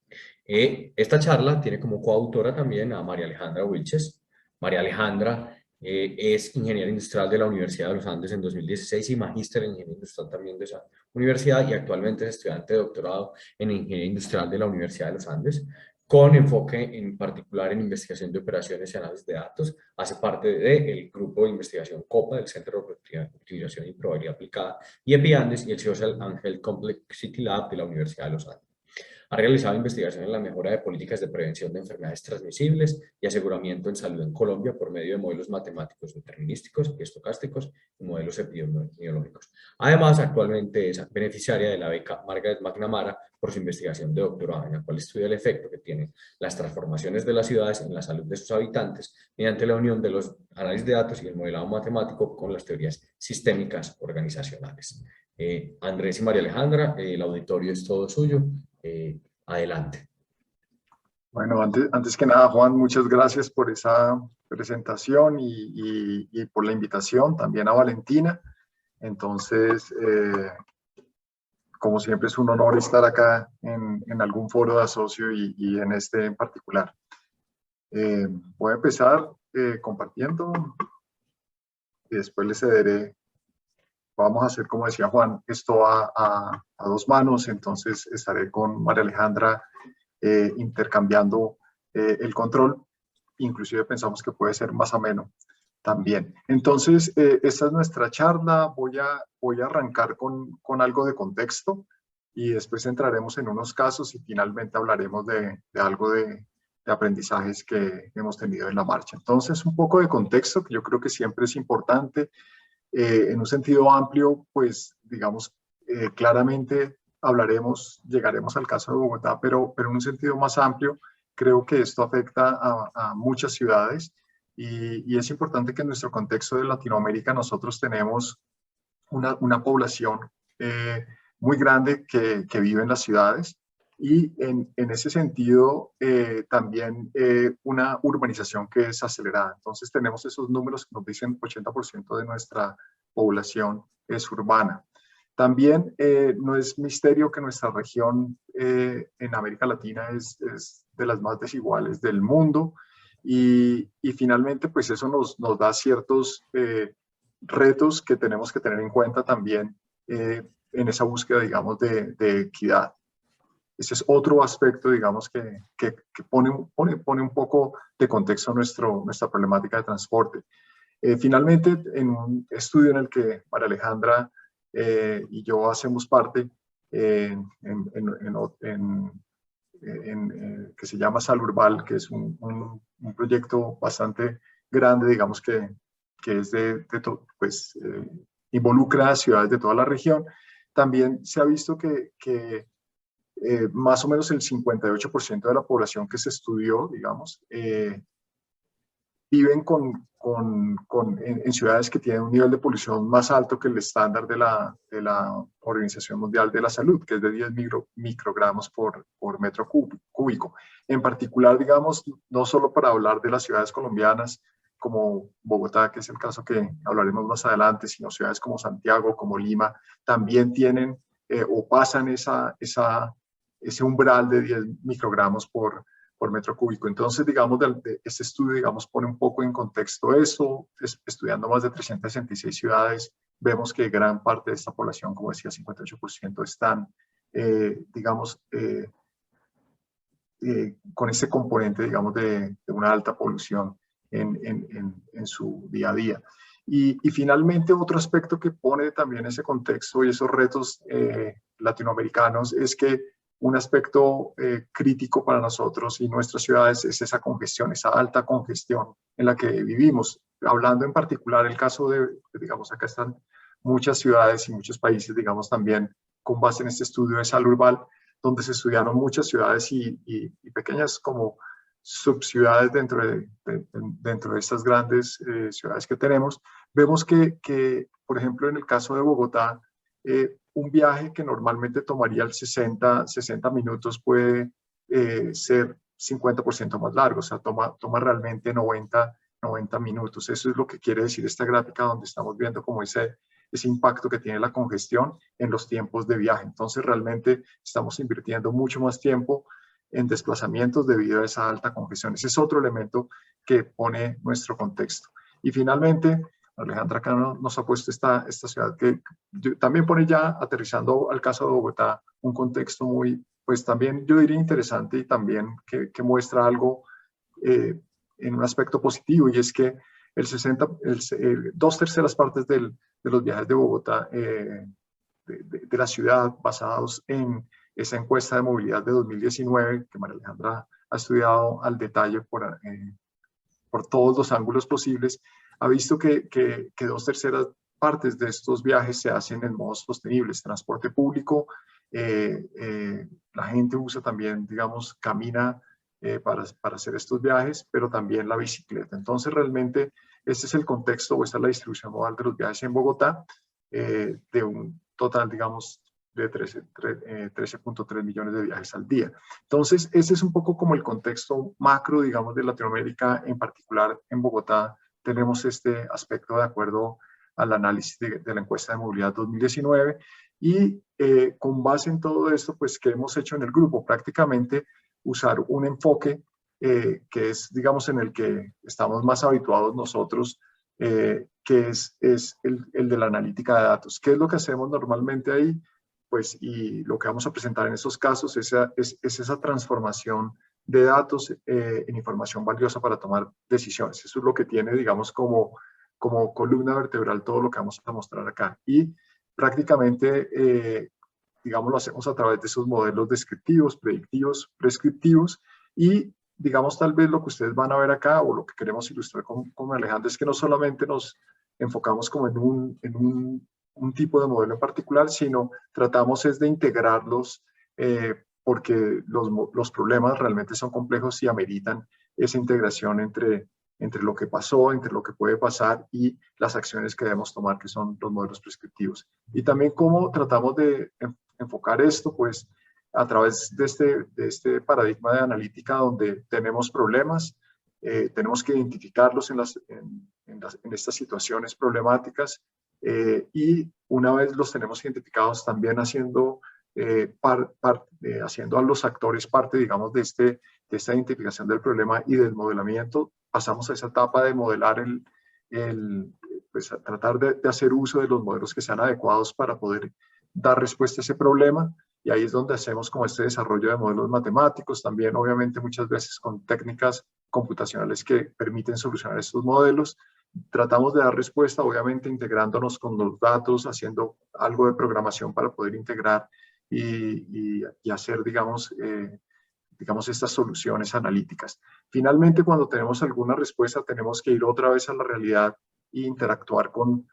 Esta charla tiene como coautora también a María Alejandra Wilches. María Alejandra es ingeniera industrial de la Universidad de los Andes en 2016 y magíster en ingeniería industrial también de esa universidad, y actualmente es estudiante de doctorado en ingeniería industrial de la Universidad de los Andes, con enfoque en particular en investigación de operaciones y análisis de datos. Hace parte del grupo de investigación COPA, del Centro de Optimización y Probabilidad Aplicada, y EPIANDES y el Social and Health Complexity Lab de la Universidad de los Andes. Ha realizado investigación en la mejora de políticas de prevención de enfermedades transmisibles y aseguramiento en salud en Colombia por medio de modelos matemáticos determinísticos y estocásticos y modelos epidemiológicos. Además, actualmente es beneficiaria de la beca Margaret McNamara por su investigación de doctorado, en la cual estudia el efecto que tienen las transformaciones de las ciudades en la salud de sus habitantes mediante la unión de los análisis de datos y el modelado matemático con las teorías sistémicas organizacionales. Andrés y María Alejandra, el auditorio es todo suyo. Adelante. Bueno, antes que nada, Juan, muchas gracias por esa presentación y por la invitación, también a Valentina. Entonces, como siempre, es un honor estar acá en algún foro de asocio y en este en particular. Voy a empezar compartiendo y después les cederé. Vamos a hacer, como decía Juan, esto a dos manos, entonces estaré con María Alejandra intercambiando el control. Inclusive pensamos que puede ser más ameno también. Entonces, esta es nuestra charla. Voy a arrancar con algo de contexto y después entraremos en unos casos y finalmente hablaremos de algo de aprendizajes que hemos tenido en la marcha. Entonces, un poco de contexto que yo creo que siempre es importante. En un sentido amplio, pues, digamos, claramente llegaremos al caso de Bogotá, pero en un sentido más amplio, creo que esto afecta a muchas ciudades y es importante que en nuestro contexto de Latinoamérica nosotros tenemos una población muy grande que vive en las ciudades y en ese sentido también una urbanización que es acelerada. Entonces tenemos esos números que nos dicen 80% de nuestra población es urbana. También no es misterio que nuestra región en América Latina es de las más desiguales del mundo y finalmente pues eso nos da ciertos retos que tenemos que tener en cuenta también en esa búsqueda, digamos, de equidad. Ese es otro aspecto, digamos, que pone un poco de contexto nuestra problemática de transporte. Finalmente, en un estudio en el que María Alejandra y yo hacemos parte, que se llama Salurbal, que es un proyecto bastante grande, digamos, que es pues, involucra a ciudades de toda la región. También se ha visto que más o menos el 58% de la población que se estudió, digamos, viven en ciudades que tienen un nivel de polución más alto que el estándar de la Organización Mundial de la Salud, que es de 10 microgramos por metro cúbico. En particular, digamos, no solo para hablar de las ciudades colombianas, como Bogotá, que es el caso que hablaremos más adelante, sino ciudades como Santiago, como Lima, también tienen o pasan ese umbral de 10 microgramos por metro cúbico. Entonces, digamos, este estudio, digamos, pone un poco en contexto eso. Estudiando más de 366 ciudades, vemos que gran parte de esta población, como decía, 58%, están, digamos, con ese componente, digamos, de una alta polución en su día a día. Y finalmente, otro aspecto que pone también ese contexto y esos retos latinoamericanos es que un aspecto crítico para nosotros y nuestras ciudades es esa congestión, esa alta congestión en la que vivimos. Hablando en particular el caso digamos, acá están muchas ciudades y muchos países, digamos, también con base en este estudio de Salurbal, donde se estudiaron muchas ciudades y pequeñas como subciudades dentro de estas grandes ciudades que tenemos. Vemos que, por ejemplo, en el caso de Bogotá, un viaje que normalmente tomaría 60 minutos puede ser 50% más largo, o sea, toma realmente 90 minutos. Eso es lo que quiere decir esta gráfica donde estamos viendo como ese impacto que tiene la congestión en los tiempos de viaje. Entonces, realmente estamos invirtiendo mucho más tiempo en desplazamientos debido a esa alta congestión. Ese es otro elemento que pone nuestro contexto. Y finalmente, Alejandra acá nos ha puesto esta ciudad que también pone ya, aterrizando al caso de Bogotá, un contexto muy, pues también yo diría interesante y también que muestra algo en un aspecto positivo, y es que dos terceras partes de los viajes de Bogotá, de la ciudad, basados en esa encuesta de movilidad de 2019, que María Alejandra ha estudiado al detalle por todos los ángulos posibles, ha visto que dos terceras partes de estos viajes se hacen en modos sostenibles, transporte público, la gente usa también, digamos, camina para hacer estos viajes, pero también la bicicleta. Entonces, realmente, este es el contexto, o esta es la distribución modal de los viajes en Bogotá, de un total, digamos, de 13.3 millones de viajes al día. Entonces, ese es un poco como el contexto macro, digamos, de Latinoamérica, en particular en Bogotá. Tenemos este aspecto de acuerdo al análisis de la encuesta de movilidad 2019, y con base en todo esto, pues, ¿qué hemos hecho en el grupo? Prácticamente usar un enfoque que es, digamos, en el que estamos más habituados nosotros, que es el de la analítica de datos. ¿Qué es lo que hacemos normalmente ahí? Pues, y lo que vamos a presentar en estos casos es esa transformación de datos en información valiosa para tomar decisiones. Eso es lo que tiene, digamos, como columna vertebral todo lo que vamos a mostrar acá. Y prácticamente, digamos, lo hacemos a través de esos modelos descriptivos, predictivos, prescriptivos, y digamos, tal vez lo que ustedes van a ver acá, o lo que queremos ilustrar con Alejandro, es que no solamente nos enfocamos como en un tipo de modelo en particular, sino tratamos es de integrarlos, porque los problemas realmente son complejos y ameritan esa integración entre lo que pasó, entre lo que puede pasar y las acciones que debemos tomar, que son los modelos prescriptivos. Y también cómo tratamos de enfocar esto, pues, a través de este paradigma de analítica donde tenemos problemas, tenemos que identificarlos en estas situaciones problemáticas, y una vez los tenemos identificados, también haciendo a los actores parte, digamos, de esta identificación del problema y del modelamiento, pasamos a esa etapa de modelar pues, a tratar de hacer uso de los modelos que sean adecuados para poder dar respuesta a ese problema. Y ahí es donde hacemos como este desarrollo de modelos matemáticos, también obviamente muchas veces con técnicas computacionales que permiten solucionar estos modelos. Tratamos de dar respuesta, obviamente integrándonos con los datos, haciendo algo de programación para poder integrar y hacer, digamos, estas soluciones analíticas. Finalmente, cuando tenemos alguna respuesta, tenemos que ir otra vez a la realidad e interactuar con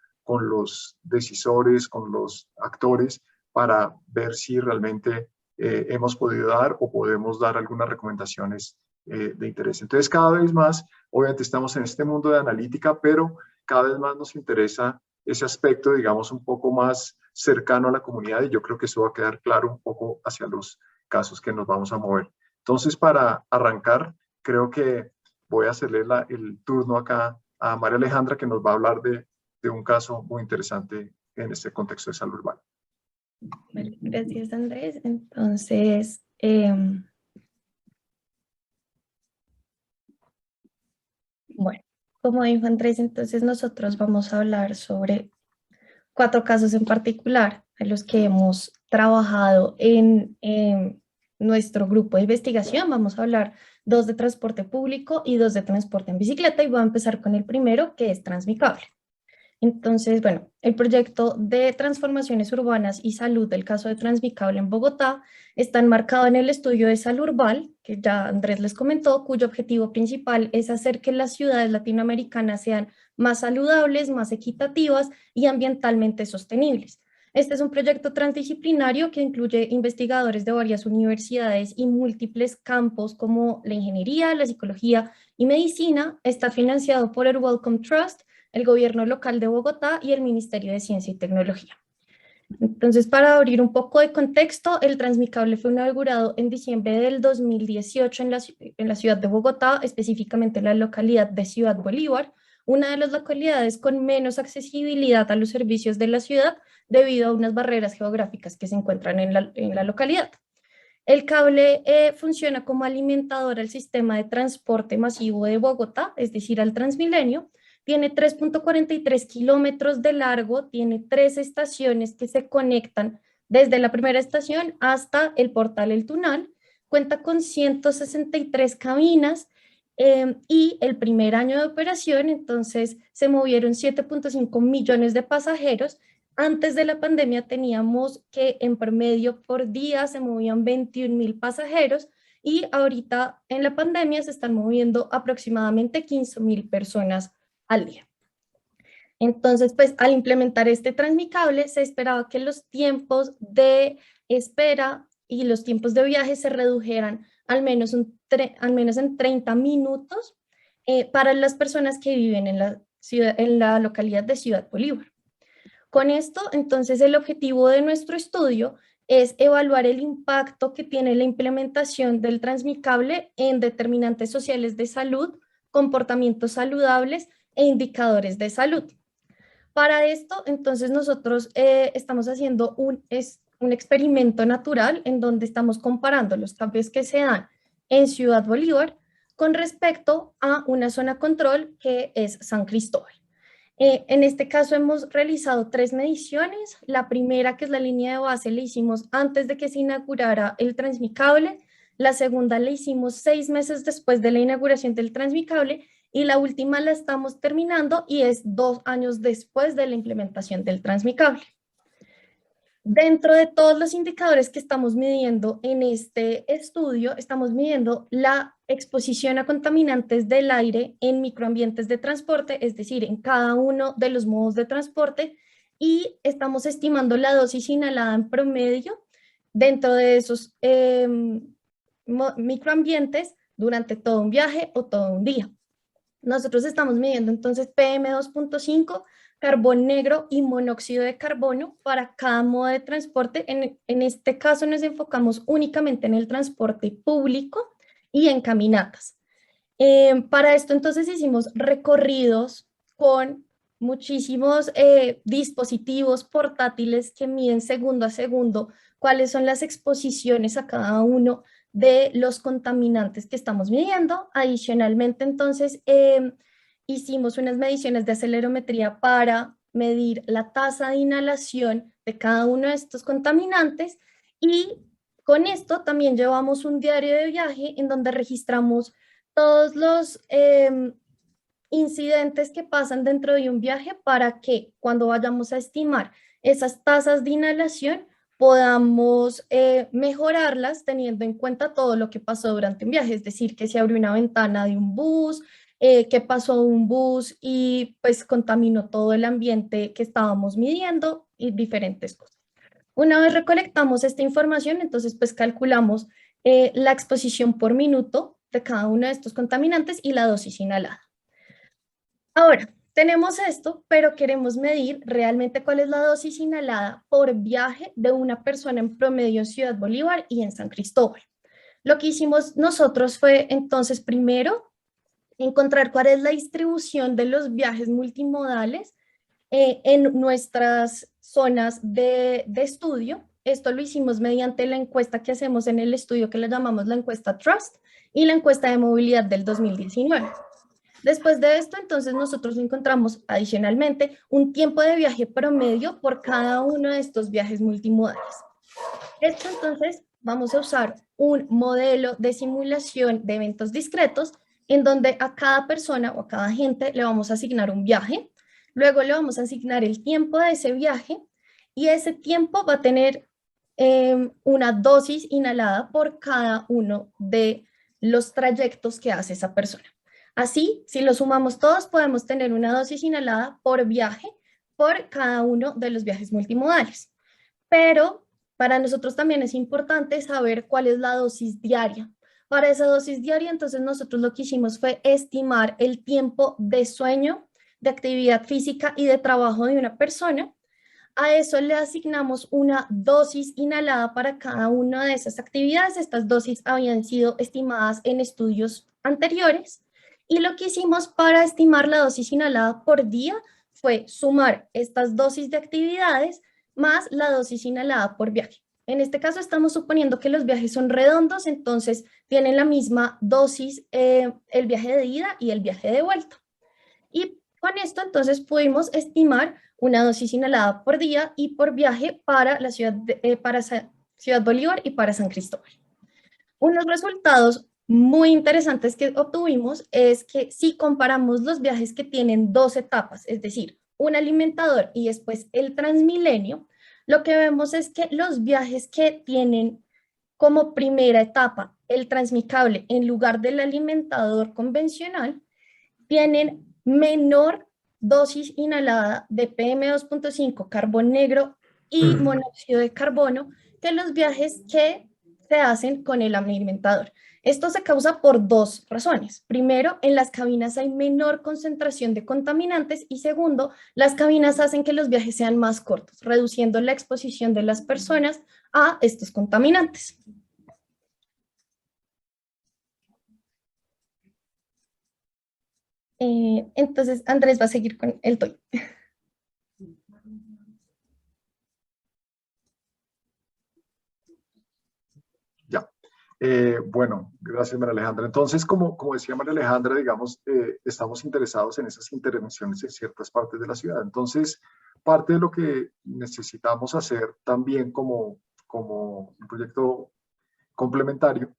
los decisores, con los actores, para ver si realmente hemos podido dar o podemos dar algunas recomendaciones de interés. Entonces, cada vez más, obviamente estamos en este mundo de analítica, pero cada vez más nos interesa ese aspecto, digamos, un poco más cercano a la comunidad, y yo creo que eso va a quedar claro un poco hacia los casos que nos vamos a mover. Entonces, para arrancar, creo que voy a hacerle el turno acá a María Alejandra, que nos va a hablar de un caso muy interesante en este contexto de salud urbana. Vale, gracias, Andrés. Entonces, bueno, como dijo Andrés, entonces nosotros vamos a hablar sobre 4 casos en particular en los que hemos trabajado en nuestro grupo de investigación. Vamos a hablar 2 de transporte público y 2 de transporte en bicicleta, y voy a empezar con el primero, que es Transmicable. Entonces, bueno, el proyecto de transformaciones urbanas y salud del caso de Transmicable en Bogotá está enmarcado en el estudio de Salurbal, que ya Andrés les comentó, cuyo objetivo principal es hacer que las ciudades latinoamericanas sean más saludables, más equitativas y ambientalmente sostenibles. Este es un proyecto transdisciplinario que incluye investigadores de varias universidades y múltiples campos como la ingeniería, la psicología y medicina. Está financiado por el Wellcome Trust, el gobierno local de Bogotá y el Ministerio de Ciencia y Tecnología. Entonces, para abrir un poco de contexto, el Transmicable fue inaugurado en diciembre del 2018 en la ciudad de Bogotá, específicamente en la localidad de Ciudad Bolívar, una de las localidades con menos accesibilidad a los servicios de la ciudad debido a unas barreras geográficas que se encuentran en la localidad. El cable funciona como alimentador al sistema de transporte masivo de Bogotá, es decir, al Transmilenio. Tiene 3.43 kilómetros de largo, tiene 3 estaciones que se conectan desde la primera estación hasta el Portal El Tunal. Cuenta con 163 cabinas y el primer año de operación, entonces se movieron 7.5 millones de pasajeros. Antes de la pandemia teníamos que en promedio por día se movían 21.000 pasajeros y ahorita en la pandemia se están moviendo aproximadamente 15.000 personas al día. Entonces, pues al implementar este Transmicable se esperaba que los tiempos de espera y los tiempos de viaje se redujeran al menos en 30 minutos para las personas que viven en la localidad de Ciudad Bolívar. Con esto, entonces, el objetivo de nuestro estudio es evaluar el impacto que tiene la implementación del Transmicable en determinantes sociales de salud, comportamientos saludables e indicadores de salud. Para esto, entonces, nosotros estamos haciendo un experimento natural en donde estamos comparando los cambios que se dan en Ciudad Bolívar con respecto a una zona control que es San Cristóbal. En este caso hemos realizado 3 mediciones. La primera, que es la línea de base, la hicimos antes de que se inaugurara el Transmicable. La segunda la hicimos 6 meses después de la inauguración del Transmicable. Y la última la estamos terminando y es 2 años después de la implementación del Transmicable. Dentro de todos los indicadores que estamos midiendo en este estudio, estamos midiendo la exposición a contaminantes del aire en microambientes de transporte, es decir, en cada uno de los modos de transporte, y estamos estimando la dosis inhalada en promedio dentro de esos microambientes durante todo un viaje o todo un día. Nosotros estamos midiendo entonces PM2.5, carbón negro y monóxido de carbono para cada modo de transporte. En este caso nos enfocamos únicamente en el transporte público y en caminatas. Para esto entonces hicimos recorridos con muchísimos dispositivos portátiles que miden segundo a segundo cuáles son las exposiciones a cada uno de los contaminantes que estamos midiendo. Adicionalmente, entonces, hicimos unas mediciones de acelerometría para medir la tasa de inhalación de cada uno de estos contaminantes y con esto también llevamos un diario de viaje en donde registramos todos los incidentes que pasan dentro de un viaje para que cuando vayamos a estimar esas tasas de inhalación podamos mejorarlas teniendo en cuenta todo lo que pasó durante un viaje, es decir, que se abrió una ventana de un bus, que pasó un bus y pues contaminó todo el ambiente que estábamos midiendo y diferentes cosas. Una vez recolectamos esta información, entonces pues calculamos la exposición por minuto de cada uno de estos contaminantes y la dosis inhalada. Ahora, tenemos esto, pero queremos medir realmente cuál es la dosis inhalada por viaje de una persona en promedio en Ciudad Bolívar y en San Cristóbal. Lo que hicimos nosotros fue entonces primero encontrar cuál es la distribución de los viajes multimodales en nuestras zonas de estudio. Esto lo hicimos mediante la encuesta que hacemos en el estudio que le llamamos la encuesta Trust y la encuesta de movilidad del 2019. Después de esto, entonces nosotros encontramos adicionalmente un tiempo de viaje promedio por cada uno de estos viajes multimodales. Esto entonces vamos a usar un modelo de simulación de eventos discretos en donde a cada persona o a cada agente le vamos a asignar un viaje, luego le vamos a asignar el tiempo de ese viaje y ese tiempo va a tener una dosis inhalada por cada uno de los trayectos que hace esa persona. Así, si lo sumamos todos, podemos tener una dosis inhalada por viaje por cada uno de los viajes multimodales. Pero para nosotros también es importante saber cuál es la dosis diaria. Para esa dosis diaria, entonces nosotros lo que hicimos fue estimar el tiempo de sueño, de actividad física y de trabajo de una persona. A eso le asignamos una dosis inhalada para cada una de esas actividades. Estas dosis habían sido estimadas en estudios anteriores. Y lo que hicimos para estimar la dosis inhalada por día fue sumar estas dosis de actividades más la dosis inhalada por viaje. En este caso estamos suponiendo que los viajes son redondos, entonces tienen la misma dosis el viaje de ida y el viaje de vuelta. Y con esto entonces pudimos estimar una dosis inhalada por día y por viaje para la Ciudad Bolívar y para San Cristóbal. Unos resultados muy interesantes que obtuvimos es que si comparamos los viajes que tienen 2 etapas, es decir, un alimentador y después el Transmilenio, lo que vemos es que los viajes que tienen como primera etapa el Transmicable en lugar del alimentador convencional tienen menor dosis inhalada de PM2.5, carbón negro y monóxido de carbono que los viajes que se hacen con el alimentador. Esto se causa por 2 razones. Primero, en las cabinas hay menor concentración de contaminantes y segundo, las cabinas hacen que los viajes sean más cortos, reduciendo la exposición de las personas a estos contaminantes. Entonces, Andrés va a seguir con el TOY. Ya. Bueno, gracias María Alejandra. Entonces, como decía María Alejandra, digamos, estamos interesados en esas intervenciones en ciertas partes de la ciudad. Entonces, parte de lo que necesitamos hacer también como un proyecto complementario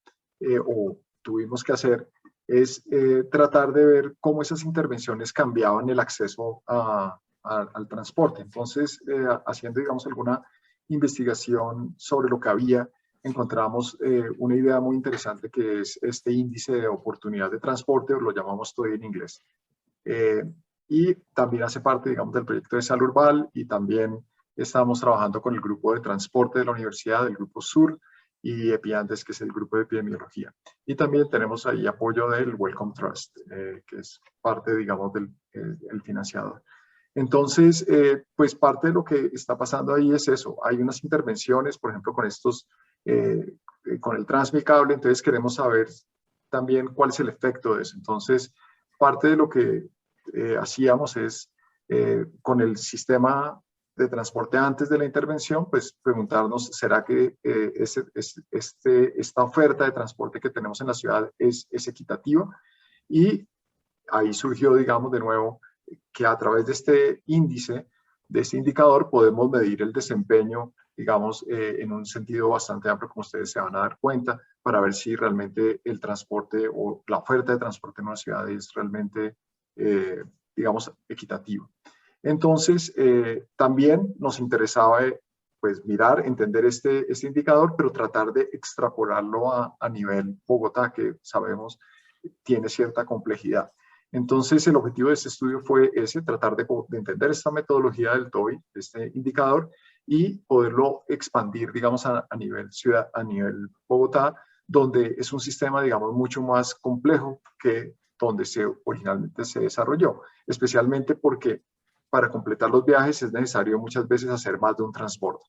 o tuvimos que hacer es tratar de ver cómo esas intervenciones cambiaban el acceso al transporte. Entonces, haciendo, digamos, alguna investigación sobre lo que había, encontramos una idea muy interesante que es este índice de oportunidad de transporte, o lo llamamos TOY en inglés. Y también hace parte, digamos, del proyecto de Salurbal y también estamos trabajando con el grupo de transporte de la universidad, el grupo Sur, y EPIANDES, que es el grupo de epidemiología. Y también tenemos ahí apoyo del Wellcome Trust, que es parte, digamos, del el financiador. Entonces, pues parte de lo que está pasando ahí es eso. Hay unas intervenciones, por ejemplo, con con el Transmicable, entonces queremos saber también cuál es el efecto de eso. Entonces, parte de lo que hacíamos es, con el sistema de transporte antes de la intervención, pues preguntarnos, ¿será que esta oferta de transporte que tenemos en la ciudad es equitativa? Y ahí surgió, digamos, de nuevo, que a través de este índice, de este indicador, podemos medir el desempeño, digamos, en un sentido bastante amplio, como ustedes se van a dar cuenta, para ver si realmente el transporte o la oferta de transporte en una ciudad es realmente, digamos, equitativa. Entonces, también nos interesaba pues, mirar, entender este indicador, pero tratar de extrapolarlo a nivel Bogotá, que sabemos tiene cierta complejidad. Entonces, el objetivo de este estudio fue ese, tratar de entender esta metodología del TOY, este indicador, y poderlo expandir, digamos, a nivel ciudad, a nivel Bogotá, donde es un sistema, digamos, mucho más complejo que donde originalmente se desarrolló, especialmente porque para completar los viajes es necesario muchas veces hacer más de un transporte.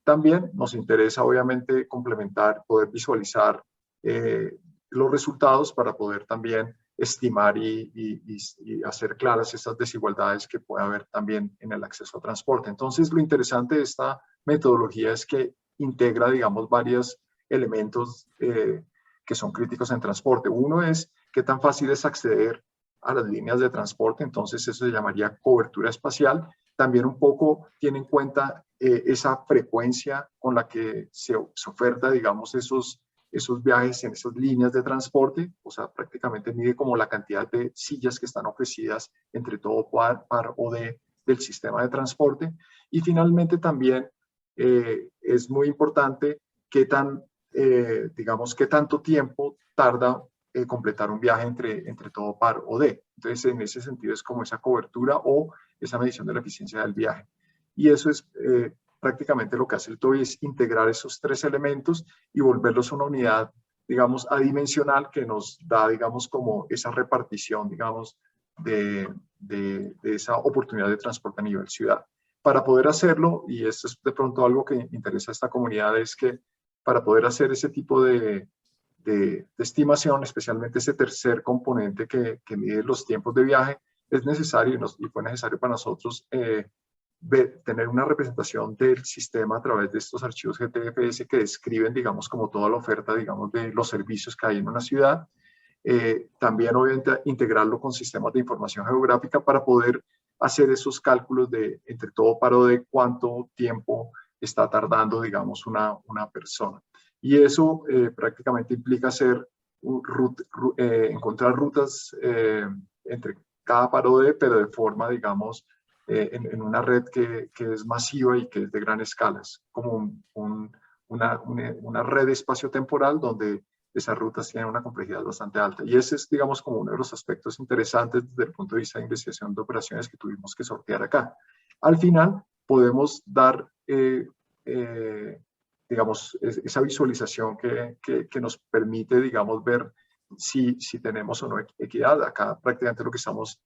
También nos interesa, obviamente, complementar, poder visualizar los resultados para poder también estimar y hacer claras estas desigualdades que puede haber también en el acceso a transporte. Entonces, lo interesante de esta metodología es que integra, digamos, varios elementos que son críticos en transporte. Uno es qué tan fácil es acceder a las líneas de transporte, entonces eso se llamaría cobertura espacial. También un poco tiene en cuenta esa frecuencia con la que se oferta, digamos, esos viajes en esas líneas de transporte, o sea, prácticamente mide como la cantidad de sillas que están ofrecidas entre todo par o del sistema de transporte. Y finalmente también es muy importante qué digamos, qué tanto tiempo tarda completar un viaje entre todo par o de. Entonces, en ese sentido es como esa cobertura o esa medición de la eficiencia del viaje. Y eso es prácticamente lo que hace el TOY, es integrar esos 3 elementos y volverlos una unidad, digamos, adimensional que nos da, digamos, como esa repartición, digamos, de esa oportunidad de transporte a nivel ciudad. Para poder hacerlo, y esto es de pronto algo que interesa a esta comunidad, es que para poder hacer ese tipo de estimación, especialmente ese tercer componente que mide los tiempos de viaje, es necesario y fue necesario para nosotros tener una representación del sistema a través de estos archivos GTFS que describen, digamos, como toda la oferta, digamos, de los servicios que hay en una ciudad. También, obviamente, integrarlo con sistemas de información geográfica para poder hacer esos cálculos de, entre todo paro de cuánto tiempo está tardando, digamos, una persona. Y eso prácticamente implica hacer encontrar rutas entre cada paro de, pero de forma, digamos, en una red que es masiva y que es de gran escala. Es como una red espaciotemporal donde esas rutas tienen una complejidad bastante alta. Y ese es, digamos, como uno de los aspectos interesantes desde el punto de vista de investigación de operaciones que tuvimos que sortear acá. Al final, podemos dar, digamos, esa visualización que nos permite, digamos, ver si tenemos o no equidad. Acá prácticamente lo que estamos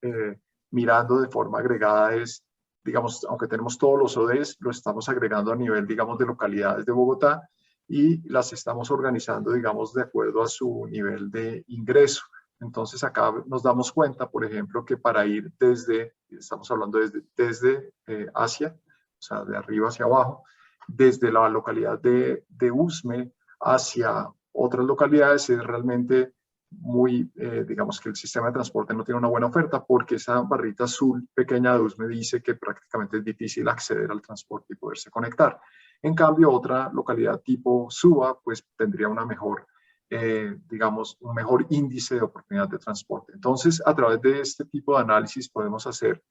mirando de forma agregada es, digamos, aunque tenemos todos los ODS, lo estamos agregando a nivel, digamos, de localidades de Bogotá, y las estamos organizando, digamos, de acuerdo a su nivel de ingreso. Entonces acá nos damos cuenta, por ejemplo, que para ir estamos hablando desde Asia, o sea, de arriba hacia abajo, desde la localidad de Usme hacia otras localidades es realmente muy, digamos que el sistema de transporte no tiene una buena oferta porque esa barrita azul pequeña de Usme dice que prácticamente es difícil acceder al transporte y poderse conectar. En cambio, otra localidad tipo Suba, pues tendría una mejor, digamos, un mejor índice de oportunidad de transporte. Entonces, a través de este tipo de análisis podemos hacer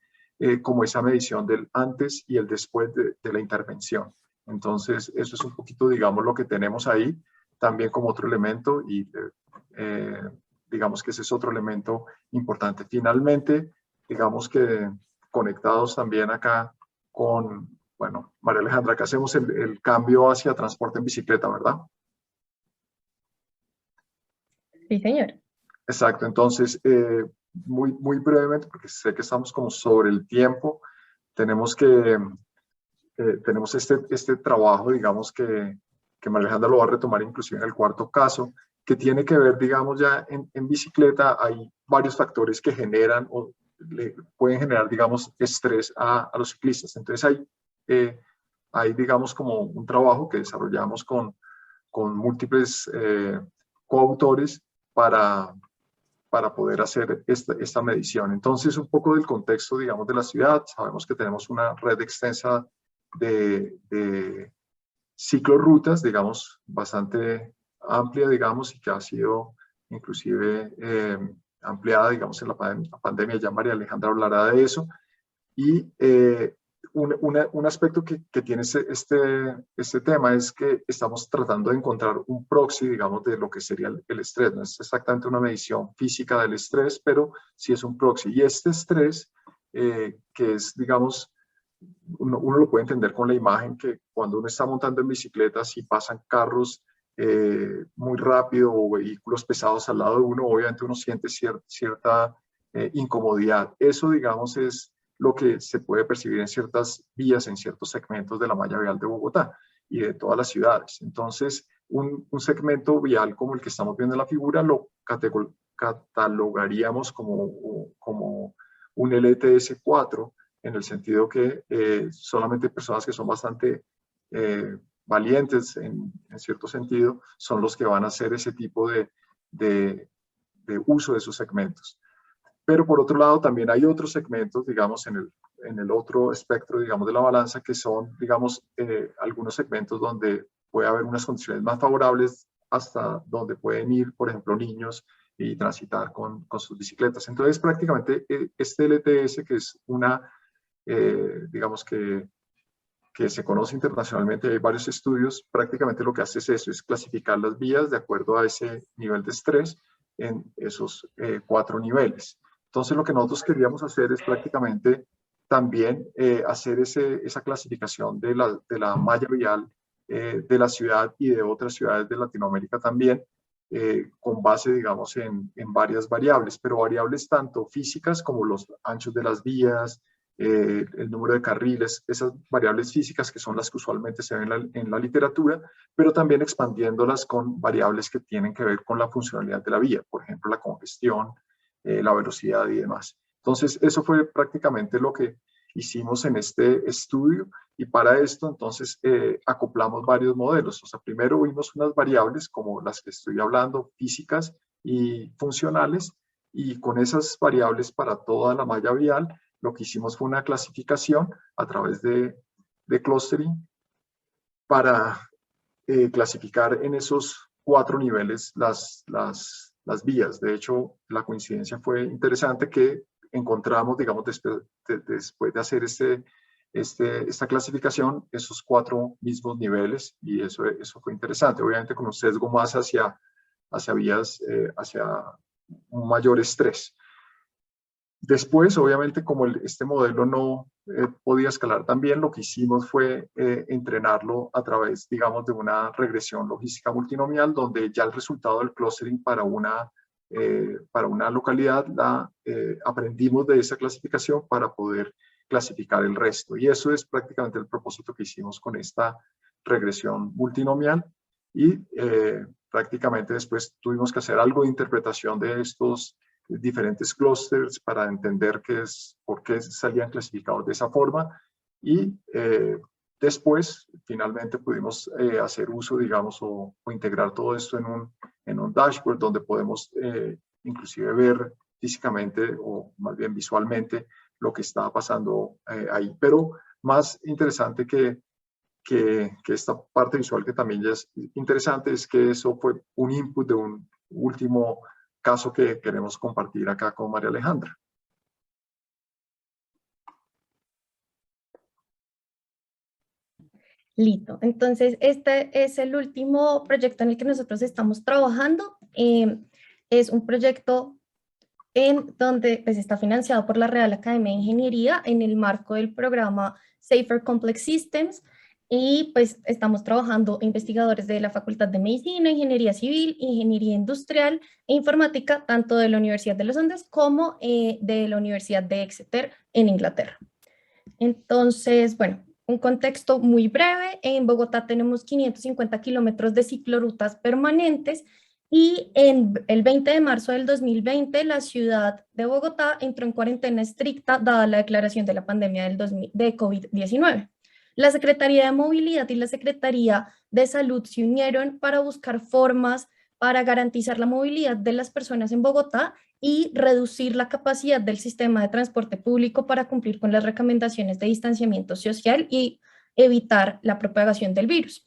como esa medición del antes y el después de la intervención. Entonces, eso es un poquito, digamos, lo que tenemos ahí, también como otro elemento y digamos que ese es otro elemento importante. Finalmente, digamos que conectados también acá con, bueno, María Alejandra, acá hacemos el cambio hacia transporte en bicicleta, ¿verdad? Sí, señor. Exacto, entonces, muy brevemente, porque sé que estamos como sobre el tiempo, tenemos este trabajo, digamos, que María Alejandra lo va a retomar inclusive en el cuarto caso, que tiene que ver, digamos, ya en bicicleta hay varios factores que generan o pueden generar, digamos, estrés a los ciclistas. Entonces hay, digamos, como un trabajo que desarrollamos con múltiples coautores para poder hacer esta medición. Entonces, un poco del contexto, digamos, de la ciudad. Sabemos que tenemos una red extensa de ciclorrutas, digamos, bastante amplia, digamos, y que ha sido inclusive ampliada, digamos, en la pandemia. Ya María Alejandra hablará de eso. Y un aspecto que tiene este tema es que estamos tratando de encontrar un proxy, digamos, de lo que sería el estrés. No es exactamente una medición física del estrés, pero sí es un proxy. Y este estrés, que es, digamos, uno lo puede entender con la imagen que cuando uno está montando en bicicleta, si pasan carros muy rápido o vehículos pesados al lado de uno, obviamente uno siente cierta incomodidad. Eso, digamos, es lo que se puede percibir en ciertas vías, en ciertos segmentos de la malla vial de Bogotá y de todas las ciudades. Entonces, un segmento vial como el que estamos viendo en la figura lo catalogaríamos como un LTS 4, en el sentido que solamente personas que son bastante valientes en cierto sentido son los que van a hacer ese tipo de uso de esos segmentos. Pero por otro lado también hay otros segmentos, digamos, en el otro espectro, digamos, de la balanza, que son, digamos, algunos segmentos donde puede haber unas condiciones más favorables hasta donde pueden ir, por ejemplo, niños y transitar con sus bicicletas. Entonces, prácticamente este LTS, que es digamos que se conoce internacionalmente, hay varios estudios, prácticamente lo que hace es eso, es clasificar las vías de acuerdo a ese nivel de estrés en esos 4 niveles. Entonces, lo que nosotros queríamos hacer es prácticamente también hacer esa clasificación de la malla vial de la ciudad y de otras ciudades de Latinoamérica también, con base, digamos, en varias variables, pero variables tanto físicas como los anchos de las vías, el número de carriles, esas variables físicas que son las que usualmente se ven en la literatura, pero también expandiéndolas con variables que tienen que ver con la funcionalidad de la vía, por ejemplo, la congestión, la velocidad y demás. Entonces, eso fue prácticamente lo que hicimos en este estudio, y para esto entonces acoplamos varios modelos. O sea, primero vimos unas variables como las que estoy hablando, físicas y funcionales, y con esas variables para toda la malla vial, lo que hicimos fue una clasificación a través de clustering para clasificar en esos 4 niveles las vías. De hecho, la coincidencia fue interesante que encontramos, digamos, después de hacer esta clasificación, esos 4 mismos niveles, y eso fue interesante, obviamente con un sesgo más hacia vías, hacia un mayor estrés. Después, obviamente, como este modelo no podía escalar tan bien, lo que hicimos fue entrenarlo a través, digamos, de una regresión logística multinomial, donde ya el resultado del clustering para una localidad aprendimos de esa clasificación para poder clasificar el resto. Y eso es prácticamente el propósito que hicimos con esta regresión multinomial. Y prácticamente después tuvimos que hacer algo de interpretación de estos diferentes clusters para entender por qué salían clasificados de esa forma, y después finalmente pudimos hacer uso, digamos, o integrar todo esto en un dashboard donde podemos inclusive ver físicamente, o más bien visualmente, lo que estaba pasando ahí. Pero más interesante que esta parte visual, que también ya es interesante, es que eso fue un input de un último caso que queremos compartir acá con María Alejandra. Listo. Entonces, este es el último proyecto en el que nosotros estamos trabajando. Es un proyecto en donde pues, está financiado por la Real Academia de Ingeniería en el marco del programa Safer Complex Systems. Y pues estamos trabajando investigadores de la Facultad de Medicina, Ingeniería Civil, Ingeniería Industrial e Informática, tanto de la Universidad de los Andes como de la Universidad de Exeter en Inglaterra. Entonces, bueno, un contexto muy breve. En Bogotá tenemos 550 kilómetros de ciclorrutas permanentes, y en el 20 de marzo del 2020 la ciudad de Bogotá entró en cuarentena estricta dada la declaración de la pandemia de COVID-19. La Secretaría de Movilidad y la Secretaría de Salud se unieron para buscar formas para garantizar la movilidad de las personas en Bogotá y reducir la capacidad del sistema de transporte público para cumplir con las recomendaciones de distanciamiento social y evitar la propagación del virus.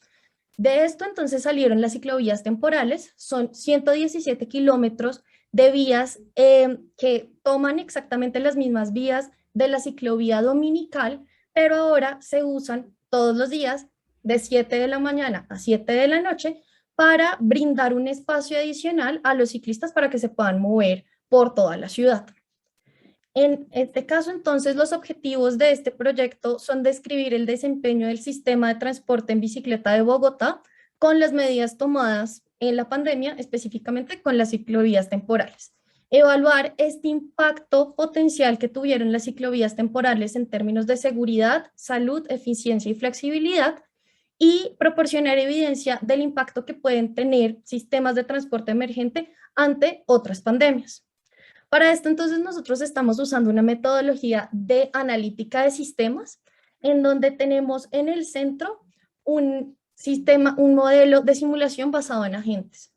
De esto entonces salieron las ciclovías temporales. Son 117 kilómetros de vías que toman exactamente las mismas vías de la ciclovía dominical, pero ahora se usan todos los días de 7 de la mañana a 7 de la noche para brindar un espacio adicional a los ciclistas para que se puedan mover por toda la ciudad. En este caso, entonces, los objetivos de este proyecto son describir el desempeño del sistema de transporte en bicicleta de Bogotá con las medidas tomadas en la pandemia, específicamente con las ciclovías temporales. Evaluar este impacto potencial que tuvieron las ciclovías temporales en términos de seguridad, salud, eficiencia y flexibilidad, y proporcionar evidencia del impacto que pueden tener sistemas de transporte emergente ante otras pandemias. Para esto, entonces, nosotros estamos usando una metodología de analítica de sistemas, en donde tenemos en el centro un modelo de simulación basado en agentes.